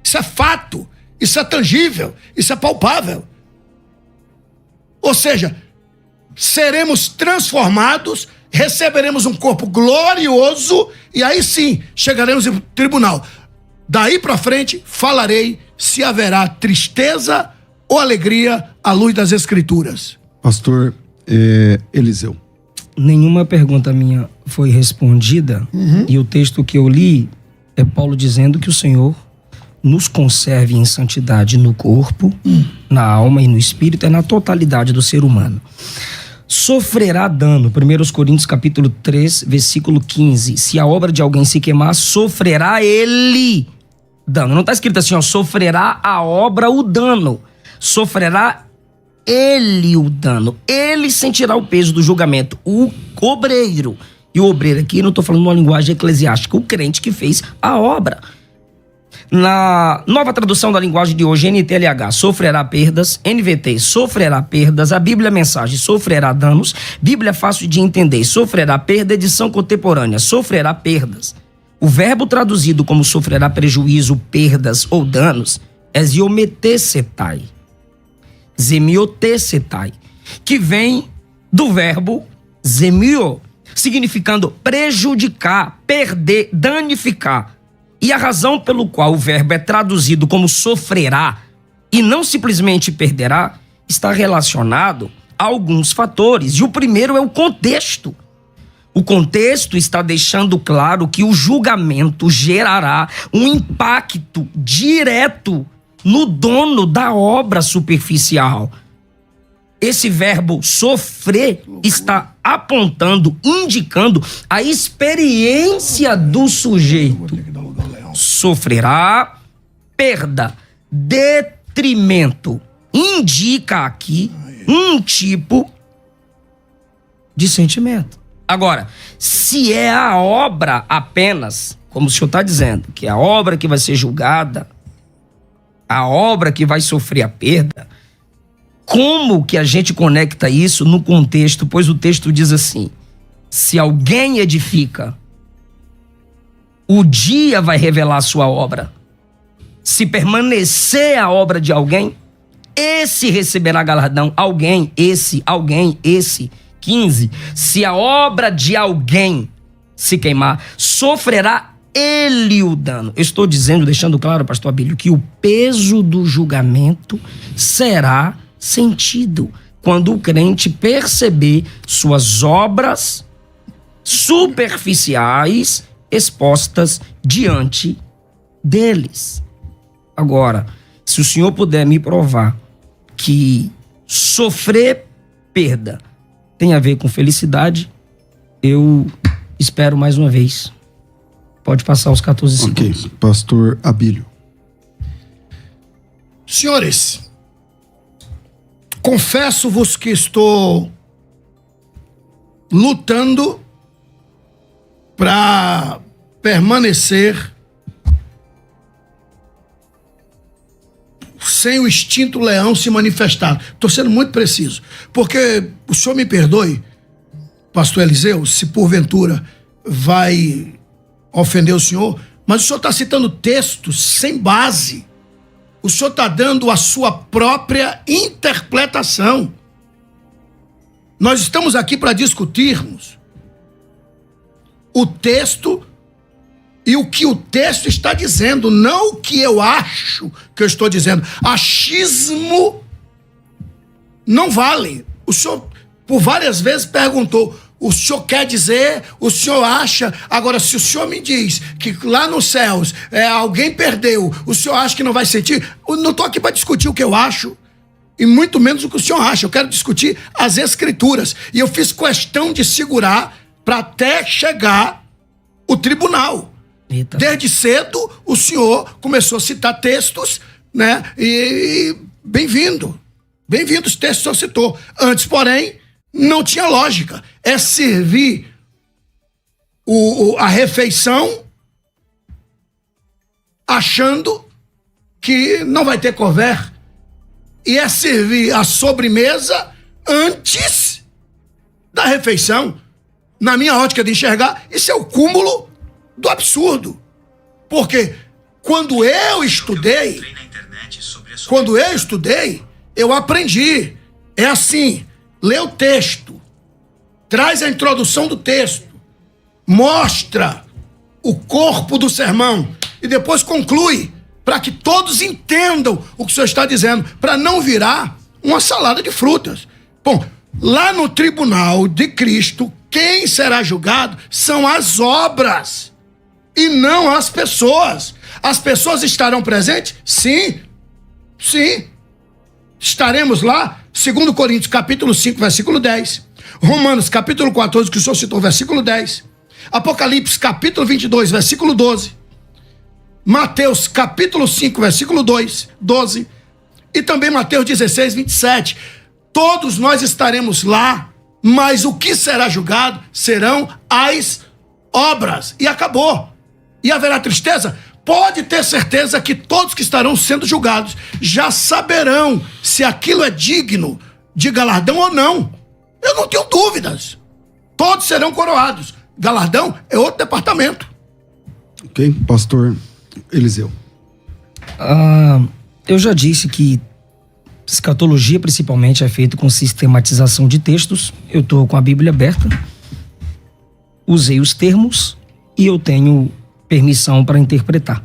isso é fato, isso é tangível, isso é palpável. Ou seja, seremos transformados, receberemos um corpo glorioso e aí sim chegaremos no tribunal. Daí para frente falarei se haverá tristeza ou alegria à luz das Escrituras. Pastor Eliseu. Nenhuma pergunta minha foi respondida. E o texto que eu li é Paulo dizendo que o Senhor nos conserve em santidade no corpo, na alma e no espírito, é na totalidade do ser humano. Sofrerá dano, 1 Coríntios capítulo 3, versículo 15. Se a obra de alguém se queimar, sofrerá ele dano. Não está escrito assim, ó, sofrerá a obra o dano. Sofrerá ele o dano. Ele sentirá o peso do julgamento. O obreiro. E o obreiro aqui, não estou falando uma linguagem eclesiástica, o crente que fez a obra. Na nova tradução da linguagem de hoje, NTLH, sofrerá perdas, NVT, sofrerá perdas, a Bíblia Mensagem, sofrerá danos, Bíblia Fácil de Entender, sofrerá perda, edição contemporânea, sofrerá perdas. O verbo traduzido como sofrerá prejuízo, perdas ou danos é ziometesetai, zemiotesetai, que vem do verbo zemio, significando prejudicar, perder, danificar. E a razão pelo qual o verbo é traduzido como sofrerá e não simplesmente perderá está relacionado a alguns fatores. E o primeiro é o contexto. O contexto está deixando claro que o julgamento gerará um impacto direto no dono da obra superficial. Esse verbo sofrer está apontando, indicando a experiência do sujeito. Sofrerá perda, detrimento. Indica aqui um tipo de sentimento. Agora, se é a obra apenas, como o senhor está dizendo, que é a obra que vai ser julgada, a obra que vai sofrer a perda, como que a gente conecta isso no contexto? Pois o texto diz assim: se alguém edifica, o dia vai revelar a sua obra. Se permanecer a obra de alguém, esse receberá galardão. Alguém, esse. 15. Se a obra de alguém se queimar, sofrerá ele o dano. Eu estou dizendo, deixando claro, pastor Abílio, que o peso do julgamento será sentido quando o crente perceber suas obras superficiais expostas diante deles. Agora, se o senhor puder me provar que sofrer perda tem a ver com felicidade, eu espero mais uma vez. Pode passar os 14 segundos. Ok, pastor Abílio. Senhores, confesso-vos que estou lutando para permanecer sem o instinto leão se manifestar. Estou sendo muito preciso, porque o senhor me perdoe, pastor Eliseu, se porventura vai ofender o senhor, Mas o senhor está citando textos sem base. O senhor está dando a sua própria interpretação. Nós estamos aqui para discutirmos o texto e o que o texto está dizendo, não o que eu acho que eu estou dizendo. Achismo não vale. O senhor, por várias vezes, perguntou: o senhor quer dizer, o senhor acha? Agora, se o senhor me diz que lá nos céus alguém perdeu, o senhor acha que não vai sentir? Eu não estou aqui para discutir o que eu acho, e muito menos o que o senhor acha. Eu quero discutir as Escrituras. E eu fiz questão de segurar para até chegar o tribunal. Eita. Desde cedo, o senhor começou a citar textos, né? E bem-vindo. Bem-vindo os textos que o senhor citou. Antes, porém, não tinha lógica. É servir a refeição achando que não vai ter couvert. E é servir a sobremesa antes da refeição. Na minha ótica de enxergar, isso é o cúmulo do absurdo. Porque quando eu estudei, eu aprendi. É assim: lê o texto, traz a introdução do texto, mostra o corpo do sermão e depois conclui, para que todos entendam o que o senhor está dizendo, para não virar uma salada de frutas. Bom, lá no tribunal de Cristo, quem será julgado são as obras e não as pessoas. As pessoas estarão presentes? Sim, sim. Estaremos lá, 2 Coríntios capítulo 5, versículo 10. Romanos capítulo 14, que o senhor citou, versículo 10. Apocalipse capítulo 22, versículo 12. Mateus capítulo 5, versículo 12. E também Mateus 16, 27. Todos nós estaremos lá, mas o que será julgado serão as obras. E acabou. E haverá tristeza? Pode ter certeza que todos que estarão sendo julgados já saberão se aquilo é digno de galardão ou não. Eu não tenho dúvidas. Todos serão coroados. Galardão é outro departamento. Ok, pastor Eliseu. Eu já disse que escatologia principalmente é feito com sistematização de textos. Eu estou com a Bíblia aberta, usei os termos e eu tenho permissão para interpretar.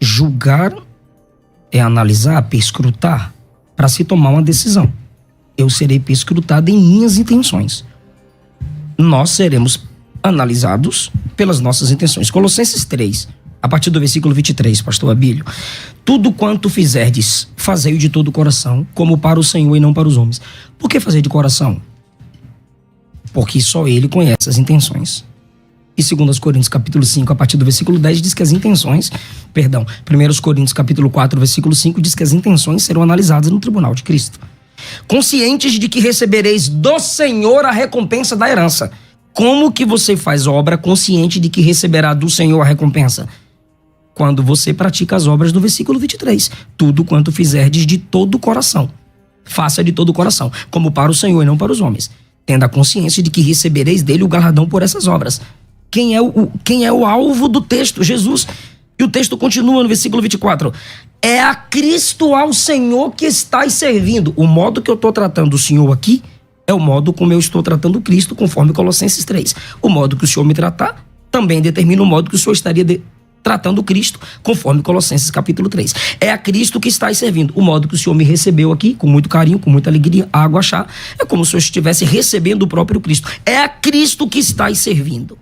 Julgar é analisar, perscrutar, para se tomar uma decisão. Eu serei perscrutado em minhas intenções. Nós seremos analisados pelas nossas intenções. Colossenses 3, a partir do versículo 23, pastor Abílio. Tudo quanto fizerdes, fazei-o de todo o coração, como para o Senhor e não para os homens. Por que fazer de coração? Porque só Ele conhece as intenções. E 2 Coríntios capítulo 5, a partir do versículo 10, diz que as intenções, 1 Coríntios capítulo 4, versículo 5, diz que as intenções serão analisadas no tribunal de Cristo. Conscientes de que recebereis do Senhor a recompensa da herança. Como que você faz obra consciente de que receberá do Senhor a recompensa? Quando você pratica as obras do versículo 23. Tudo quanto fizerdes de todo o coração. Faça de todo o coração, como para o Senhor e não para os homens. Tendo a consciência de que recebereis dele o galardão por essas obras. Quem é o alvo do texto? Jesus. E o texto continua no versículo 24. É a Cristo, ao Senhor, que estáis servindo. O modo que eu estou tratando o Senhor aqui é o modo como eu estou tratando Cristo, conforme Colossenses 3. O modo que o Senhor me tratar também determina o modo que o Senhor estaria tratando Cristo, conforme Colossenses capítulo 3. É a Cristo que estáis servindo. O modo que o Senhor me recebeu aqui, com muito carinho, com muita alegria, água chá, é como se eu estivesse recebendo o próprio Cristo. É a Cristo que estáis servindo.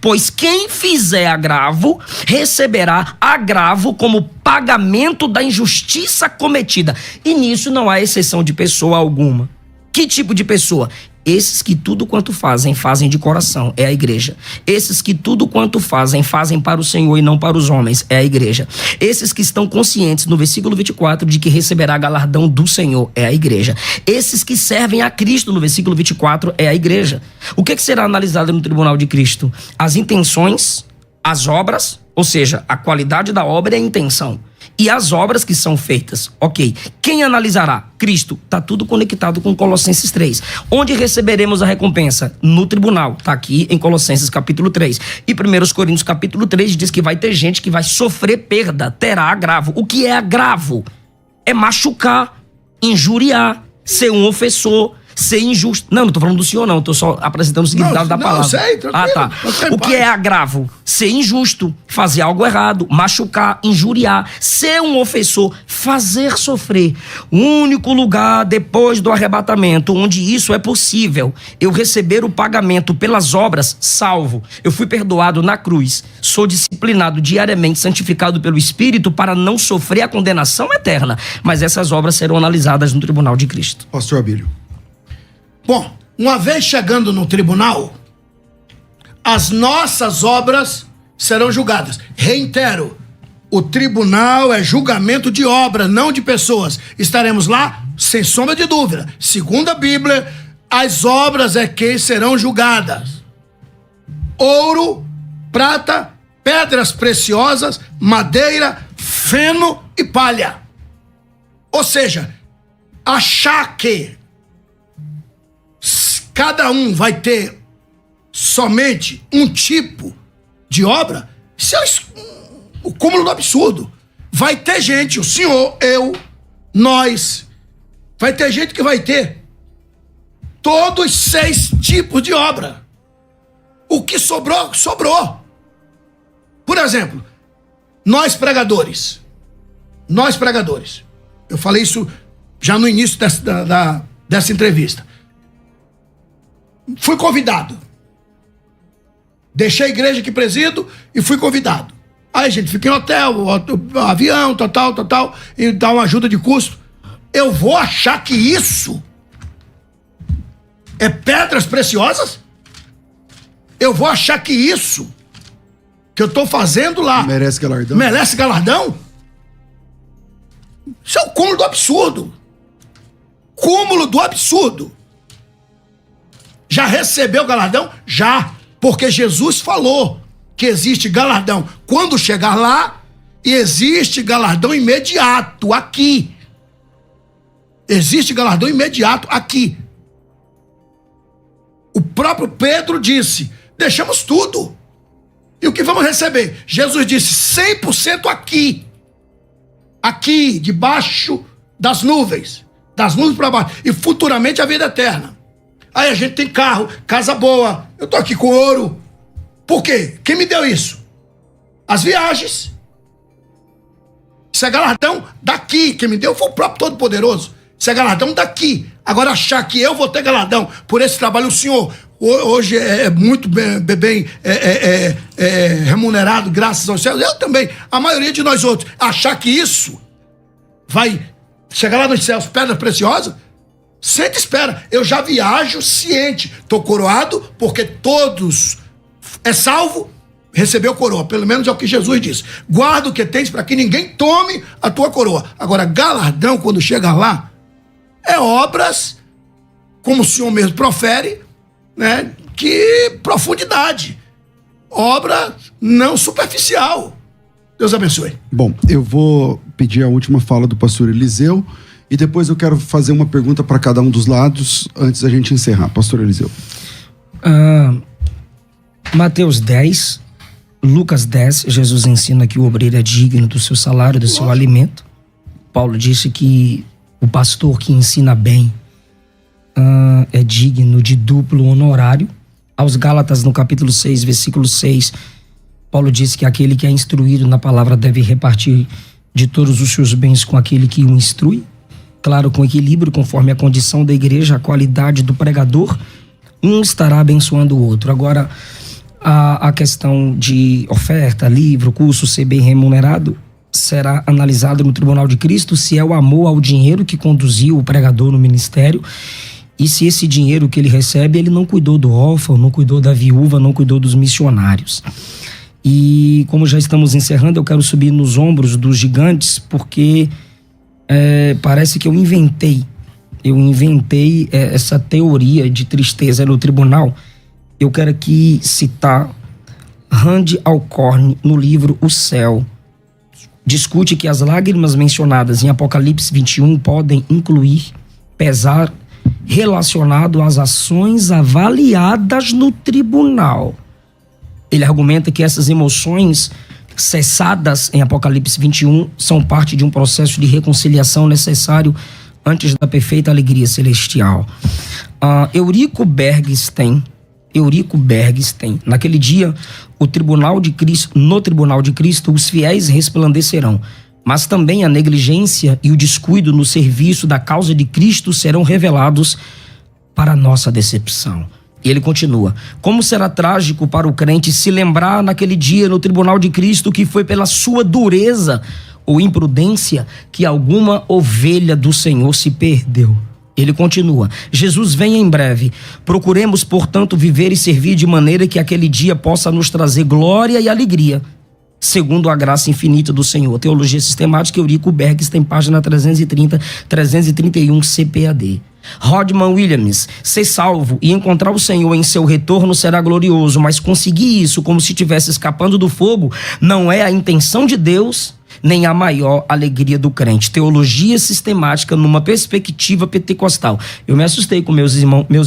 Pois quem fizer agravo, receberá agravo como pagamento da injustiça cometida. E nisso não há exceção de pessoa alguma. Que tipo de pessoa? Esses que tudo quanto fazem, fazem de coração, é a igreja. Esses que tudo quanto fazem, fazem para o Senhor e não para os homens, é a igreja. Esses que estão conscientes, no versículo 24, de que receberá galardão do Senhor, é a igreja. Esses que servem a Cristo, no versículo 24, é a igreja. O que será analisado no tribunal de Cristo? As intenções, as obras, ou seja, a qualidade da obra é a intenção. e as obras que são feitas. Ok. Quem analisará? Cristo. Está tudo conectado com Colossenses 3. Onde receberemos a recompensa? No tribunal. Está aqui em Colossenses capítulo 3. E 1 Coríntios capítulo 3 diz que vai ter gente que vai sofrer perda, terá agravo. O que é agravo? É machucar, injuriar, ser um ofensor, ser injusto. Não tô falando do senhor, não. Tô só apresentando o significado da palavra. Não, sei, tranquilo. Tá. O que é agravo? Ser injusto, fazer algo errado, machucar, injuriar, ser um ofensor, fazer sofrer. O único lugar depois do arrebatamento onde isso é possível, eu receber o pagamento pelas obras, salvo. Eu fui perdoado na cruz, sou disciplinado diariamente, santificado pelo Espírito para não sofrer a condenação eterna. Mas essas obras serão analisadas no tribunal de Cristo. Pastor Abílio. Bom, uma vez chegando no tribunal, as nossas obras serão julgadas. Reitero, o tribunal é julgamento de obra, não de pessoas. Estaremos lá sem sombra de dúvida. Segundo a Bíblia, as obras é que serão julgadas. Ouro, prata, pedras preciosas, madeira, feno e palha. Ou seja, achar que cada um vai ter somente um tipo de obra, isso é o cúmulo do absurdo. Vai ter gente, o senhor, eu, nós, vai ter gente que vai ter todos 6 tipos de obra. O que sobrou, sobrou. Por exemplo, nós pregadores, eu falei isso já no início dessa entrevista. Fui convidado. Deixei a igreja que presido e fui convidado. Aí a gente fica em hotel, avião, tal, e dá uma ajuda de custo. Eu vou achar que isso é pedras preciosas? Eu vou achar que isso que eu estou fazendo lá merece galardão? Merece galardão? Isso é o cúmulo do absurdo. Cúmulo do absurdo. Já recebeu galardão? Já, porque Jesus falou que existe galardão quando chegar lá e existe galardão imediato aqui. Existe galardão imediato aqui. O próprio Pedro disse, deixamos tudo. E o que vamos receber? Jesus disse, 100% aqui. Aqui, debaixo das nuvens para baixo. E futuramente a vida eterna. Aí a gente tem carro, casa boa, eu tô aqui com ouro. Por quê? Quem me deu isso? As viagens. Isso é galardão daqui. Quem me deu foi o próprio Todo-Poderoso. Isso é galardão daqui. Agora achar que eu vou ter galardão por esse trabalho, o senhor hoje é muito bem remunerado, graças aos céus. Eu também, a maioria de nós outros. Achar que isso vai chegar lá nos céus, pedra preciosa, sente, espera. Eu já viajo ciente. Tô coroado porque todos é salvo, recebeu coroa. Pelo menos é o que Jesus disse. Guarda o que tens para que ninguém tome a tua coroa. Agora, galardão, quando chega lá, é obras, como o senhor mesmo profere, né? Que profundidade. Obra não superficial. Deus abençoe. Bom, eu vou pedir a última fala do pastor Eliseu e depois eu quero fazer uma pergunta para cada um dos lados antes da gente encerrar. Pastor Eliseu. Mateus 10, Lucas 10, Jesus ensina que o obreiro é digno do seu salário, do seu alimento. Paulo disse que o pastor que ensina bem é digno de duplo honorário. Aos Gálatas, no capítulo 6, versículo 6, Paulo disse que aquele que é instruído na palavra deve repartir de todos os seus bens com aquele que o instrui. Claro, com equilíbrio, conforme a condição da igreja, a qualidade do pregador, um estará abençoando o outro. Agora, a questão de oferta, livro, curso, ser bem remunerado, será analisado no Tribunal de Cristo se é o amor ao dinheiro que conduziu o pregador no ministério e se esse dinheiro que ele recebe, ele não cuidou do órfão, não cuidou da viúva, não cuidou dos missionários. E como já estamos encerrando, eu quero subir nos ombros dos gigantes, porque parece que eu inventei essa teoria de tristeza no tribunal. Eu quero aqui citar Randy Alcorn no livro O Céu. discute que as lágrimas mencionadas em Apocalipse 21 podem incluir pesar relacionado às ações avaliadas no tribunal. Ele argumenta que essas emoções cessadas em Apocalipse 21 são parte de um processo de reconciliação necessário antes da perfeita alegria celestial. Eurico Bergstein, naquele dia, no tribunal de Cristo, os fiéis resplandecerão, mas também a negligência e o descuido no serviço da causa de Cristo serão revelados para nossa decepção. E ele continua: como será trágico para o crente se lembrar naquele dia no tribunal de Cristo que foi pela sua dureza ou imprudência que alguma ovelha do Senhor se perdeu. Ele continua: Jesus vem em breve. Procuremos, portanto, viver e servir de maneira que aquele dia possa nos trazer glória e alegria, segundo a graça infinita do Senhor. Teologia Sistemática, Eurico Bergstein, página 330, 331, CPAD. Rodman Williams: ser salvo e encontrar o Senhor em seu retorno será glorioso, mas conseguir isso como se estivesse escapando do fogo não é a intenção de Deus, nem a maior alegria do crente. Teologia Sistemática numa perspectiva pentecostal. Eu me assustei com meus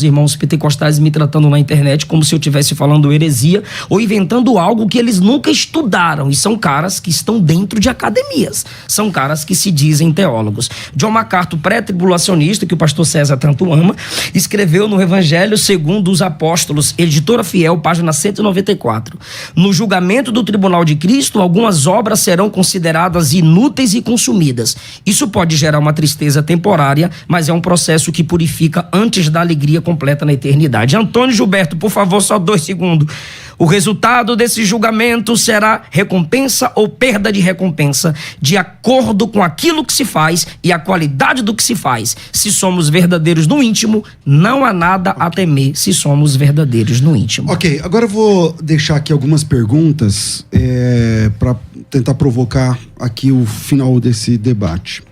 irmãos pentecostais me tratando na internet como se eu estivesse falando heresia ou inventando algo que eles nunca estudaram, e são caras que estão dentro de academias, são caras que se dizem teólogos. John MacArthur, pré-tribulacionista, que o pastor César tanto ama, escreveu no Evangelho segundo os Apóstolos, Editora Fiel, página 194: no julgamento do tribunal de Cristo, algumas obras serão consideradas inúteis e consumidas. Isso pode gerar uma tristeza temporária, mas é um processo que purifica antes da alegria completa na eternidade. Antônio Gilberto, por favor, só 2 segundos. O resultado desse julgamento será recompensa ou perda de recompensa, de acordo com aquilo que se faz e a qualidade do que se faz. Se somos verdadeiros no íntimo, não há nada a temer se somos verdadeiros no íntimo. Ok, agora eu vou deixar aqui algumas perguntas para tentar provocar aqui o final desse debate.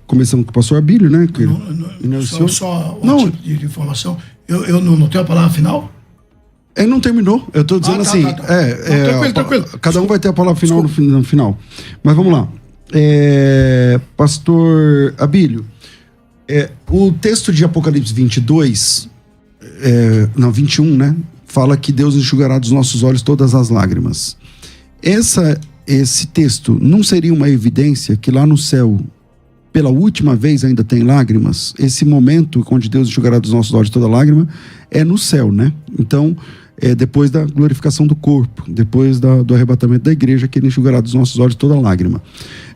Começando com o pastor Abílio, né? Só um tipo de informação. Eu não tenho a palavra final? Não terminou. Eu tô dizendo assim. Tranquilo. Cada um vai ter a palavra final no final. Mas vamos lá. Pastor Abílio, o texto de Apocalipse 22, 21, né? Fala que Deus enxugará dos nossos olhos todas as lágrimas. Esse texto não seria uma evidência que lá no céu, pela última vez, ainda tem lágrimas? Esse momento onde Deus enxugará dos nossos olhos toda lágrima é no céu, né? Então, depois da glorificação do corpo, depois do arrebatamento da igreja, que ele enxugará dos nossos olhos toda lágrima.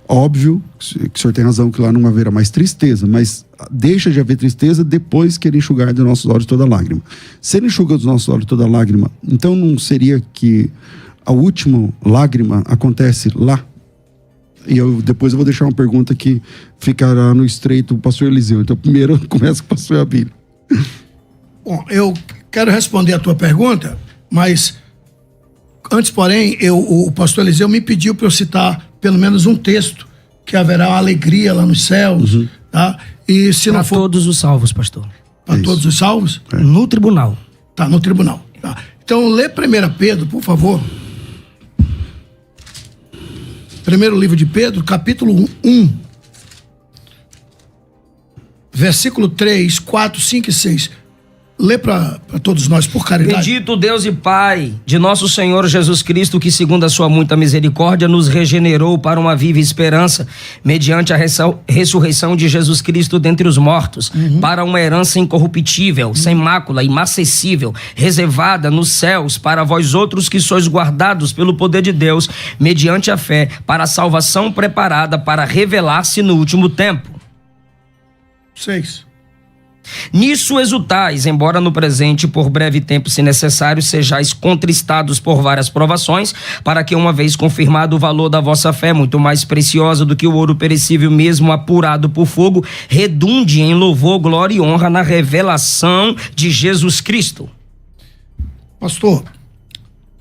Óbvio que o senhor tem razão que lá não haverá mais tristeza, mas deixa de haver tristeza depois que ele enxugar dos nossos olhos toda lágrima. Se ele enxuga dos nossos olhos toda lágrima, então não seria que a última lágrima acontece lá? E depois eu vou deixar uma pergunta que ficará no estreito do pastor Eliseu. Então primeiro eu começo com o pastor Abílio. Bom, eu quero responder a tua pergunta, mas antes, porém, o pastor Eliseu me pediu para eu citar pelo menos um texto que haverá alegria lá nos céus, tá? E se não for... Para todos os salvos, pastor. Para todos os salvos? No tribunal. Tá, no tribunal. Tá. Então, lê 1 Pedro, por favor. Primeiro livro de Pedro, capítulo 1. Versículo 3, 4, 5 e 6. Lê para todos nós, por caridade. Bendito Deus e Pai de nosso Senhor Jesus Cristo, que segundo a sua muita misericórdia nos regenerou para uma viva esperança, mediante a ressurreição de Jesus Cristo dentre os mortos, para uma herança incorruptível, sem mácula, imacessível, reservada nos céus para vós outros que sois guardados pelo poder de Deus, mediante a fé, para a salvação preparada para revelar-se no último tempo. 6. Nisso exultais, embora no presente, por breve tempo, se necessário, sejais contristados por várias provações, para que, uma vez confirmado o valor da vossa fé, muito mais preciosa do que o ouro perecível, mesmo apurado por fogo, redunde em louvor, glória e honra na revelação de Jesus Cristo. Pastor,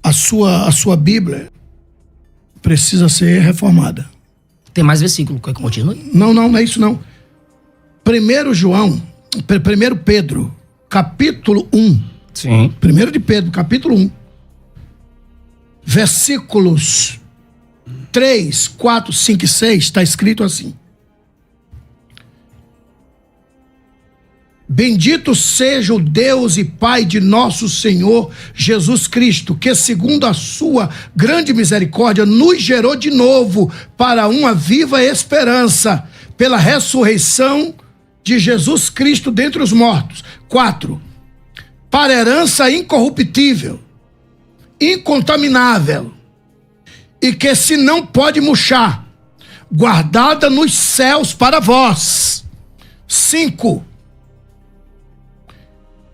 a sua Bíblia precisa ser reformada. Tem mais versículo, quer que continue? Não é isso não. 1 Pedro, capítulo 1. Sim. 1 de Pedro, capítulo 1. Versículos 3, 4, 5 e 6 está escrito assim: bendito seja o Deus e Pai de nosso Senhor Jesus Cristo, que segundo a sua grande misericórdia nos gerou de novo para uma viva esperança pela ressurreição de Jesus Cristo dentre os mortos. 4, para herança incorruptível, incontaminável, e que se não pode murchar, guardada nos céus para vós. 5,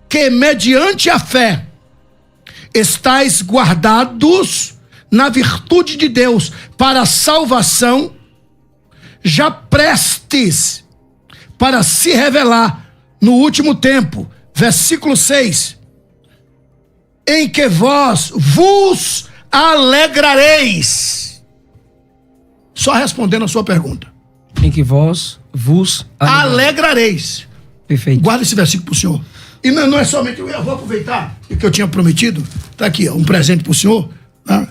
que mediante a fé estáis guardados na virtude de Deus para a salvação, já prestes para se revelar no último tempo. Versículo 6, em que vós vos alegrareis. Só respondendo a sua pergunta. Em que vós vos alegrareis. Perfeito. Guarda esse versículo pro senhor. E não é somente, eu vou aproveitar o que eu tinha prometido. Tá aqui, ó, um presente pro senhor. Tá?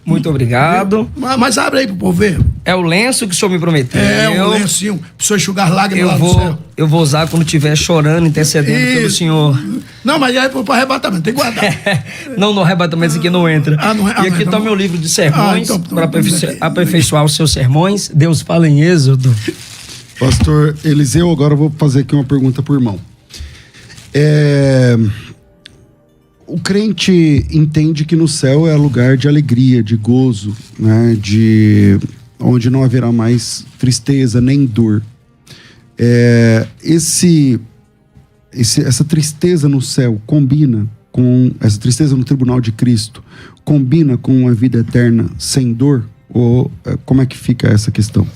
Muito obrigado. Mas abre aí pro povo ver. É o lenço que o senhor me prometeu. É um lencinho, pro senhor enxugar lágrimas lá no céu. Eu vou usar quando estiver chorando, intercedendo pelo senhor. Não, mas aí é pro arrebatamento, tem que guardar. Não, no arrebatamento isso aqui não entra. E aqui está o meu livro de sermões, para aperfeiçoar os seus sermões. Deus fala em Êxodo. Pastor Eliseu, agora eu vou fazer aqui uma pergunta por irmão. O crente entende que no céu é lugar de alegria, de gozo, né? Onde não haverá mais tristeza nem dor. Essa tristeza no céu combina com essa tristeza no tribunal de Cristo, combina com uma vida eterna sem dor? Ou como é que fica essa questão?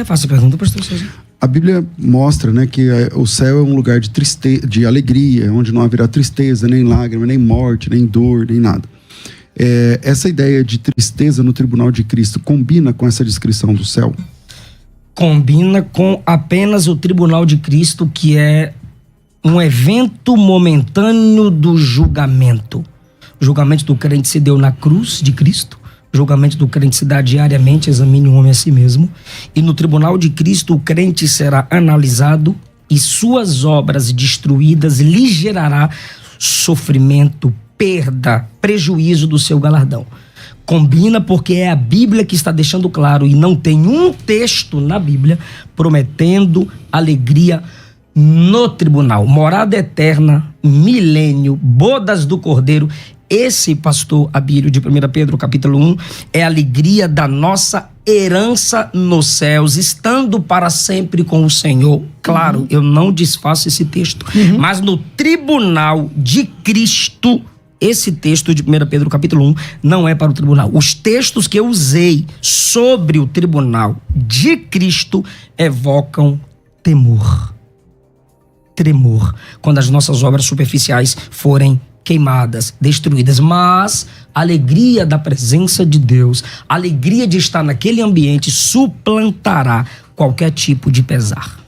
Faça a pergunta, pastor Souza. A Bíblia mostra, né, que o céu é um lugar de tristeza, de alegria, onde não haverá tristeza, nem lágrima, nem morte, nem dor, nem nada. Essa ideia de tristeza no tribunal de Cristo combina com essa descrição do céu? Combina com apenas o tribunal de Cristo, que é um evento momentâneo do julgamento. O julgamento do crente se deu na cruz de Cristo. O julgamento do crente se dá diariamente, examine o homem a si mesmo. E no tribunal de Cristo o crente será analisado e suas obras destruídas lhe gerará sofrimento, perda, prejuízo do seu galardão. Combina porque é a Bíblia que está deixando claro, e não tem um texto na Bíblia prometendo alegria no tribunal. Morada eterna, milênio, bodas do Cordeiro. Esse, pastor Abílio, de 1 Pedro capítulo 1, é a alegria da nossa herança nos céus, estando para sempre com o Senhor. Claro, eu não desfaço esse texto, mas no tribunal de Cristo, esse texto de 1 Pedro capítulo 1 não é para o tribunal. Os textos que eu usei sobre o tribunal de Cristo evocam temor. Tremor, quando as nossas obras superficiais forem queimadas, destruídas, mas a alegria da presença de Deus, a alegria de estar naquele ambiente suplantará qualquer tipo de pesar.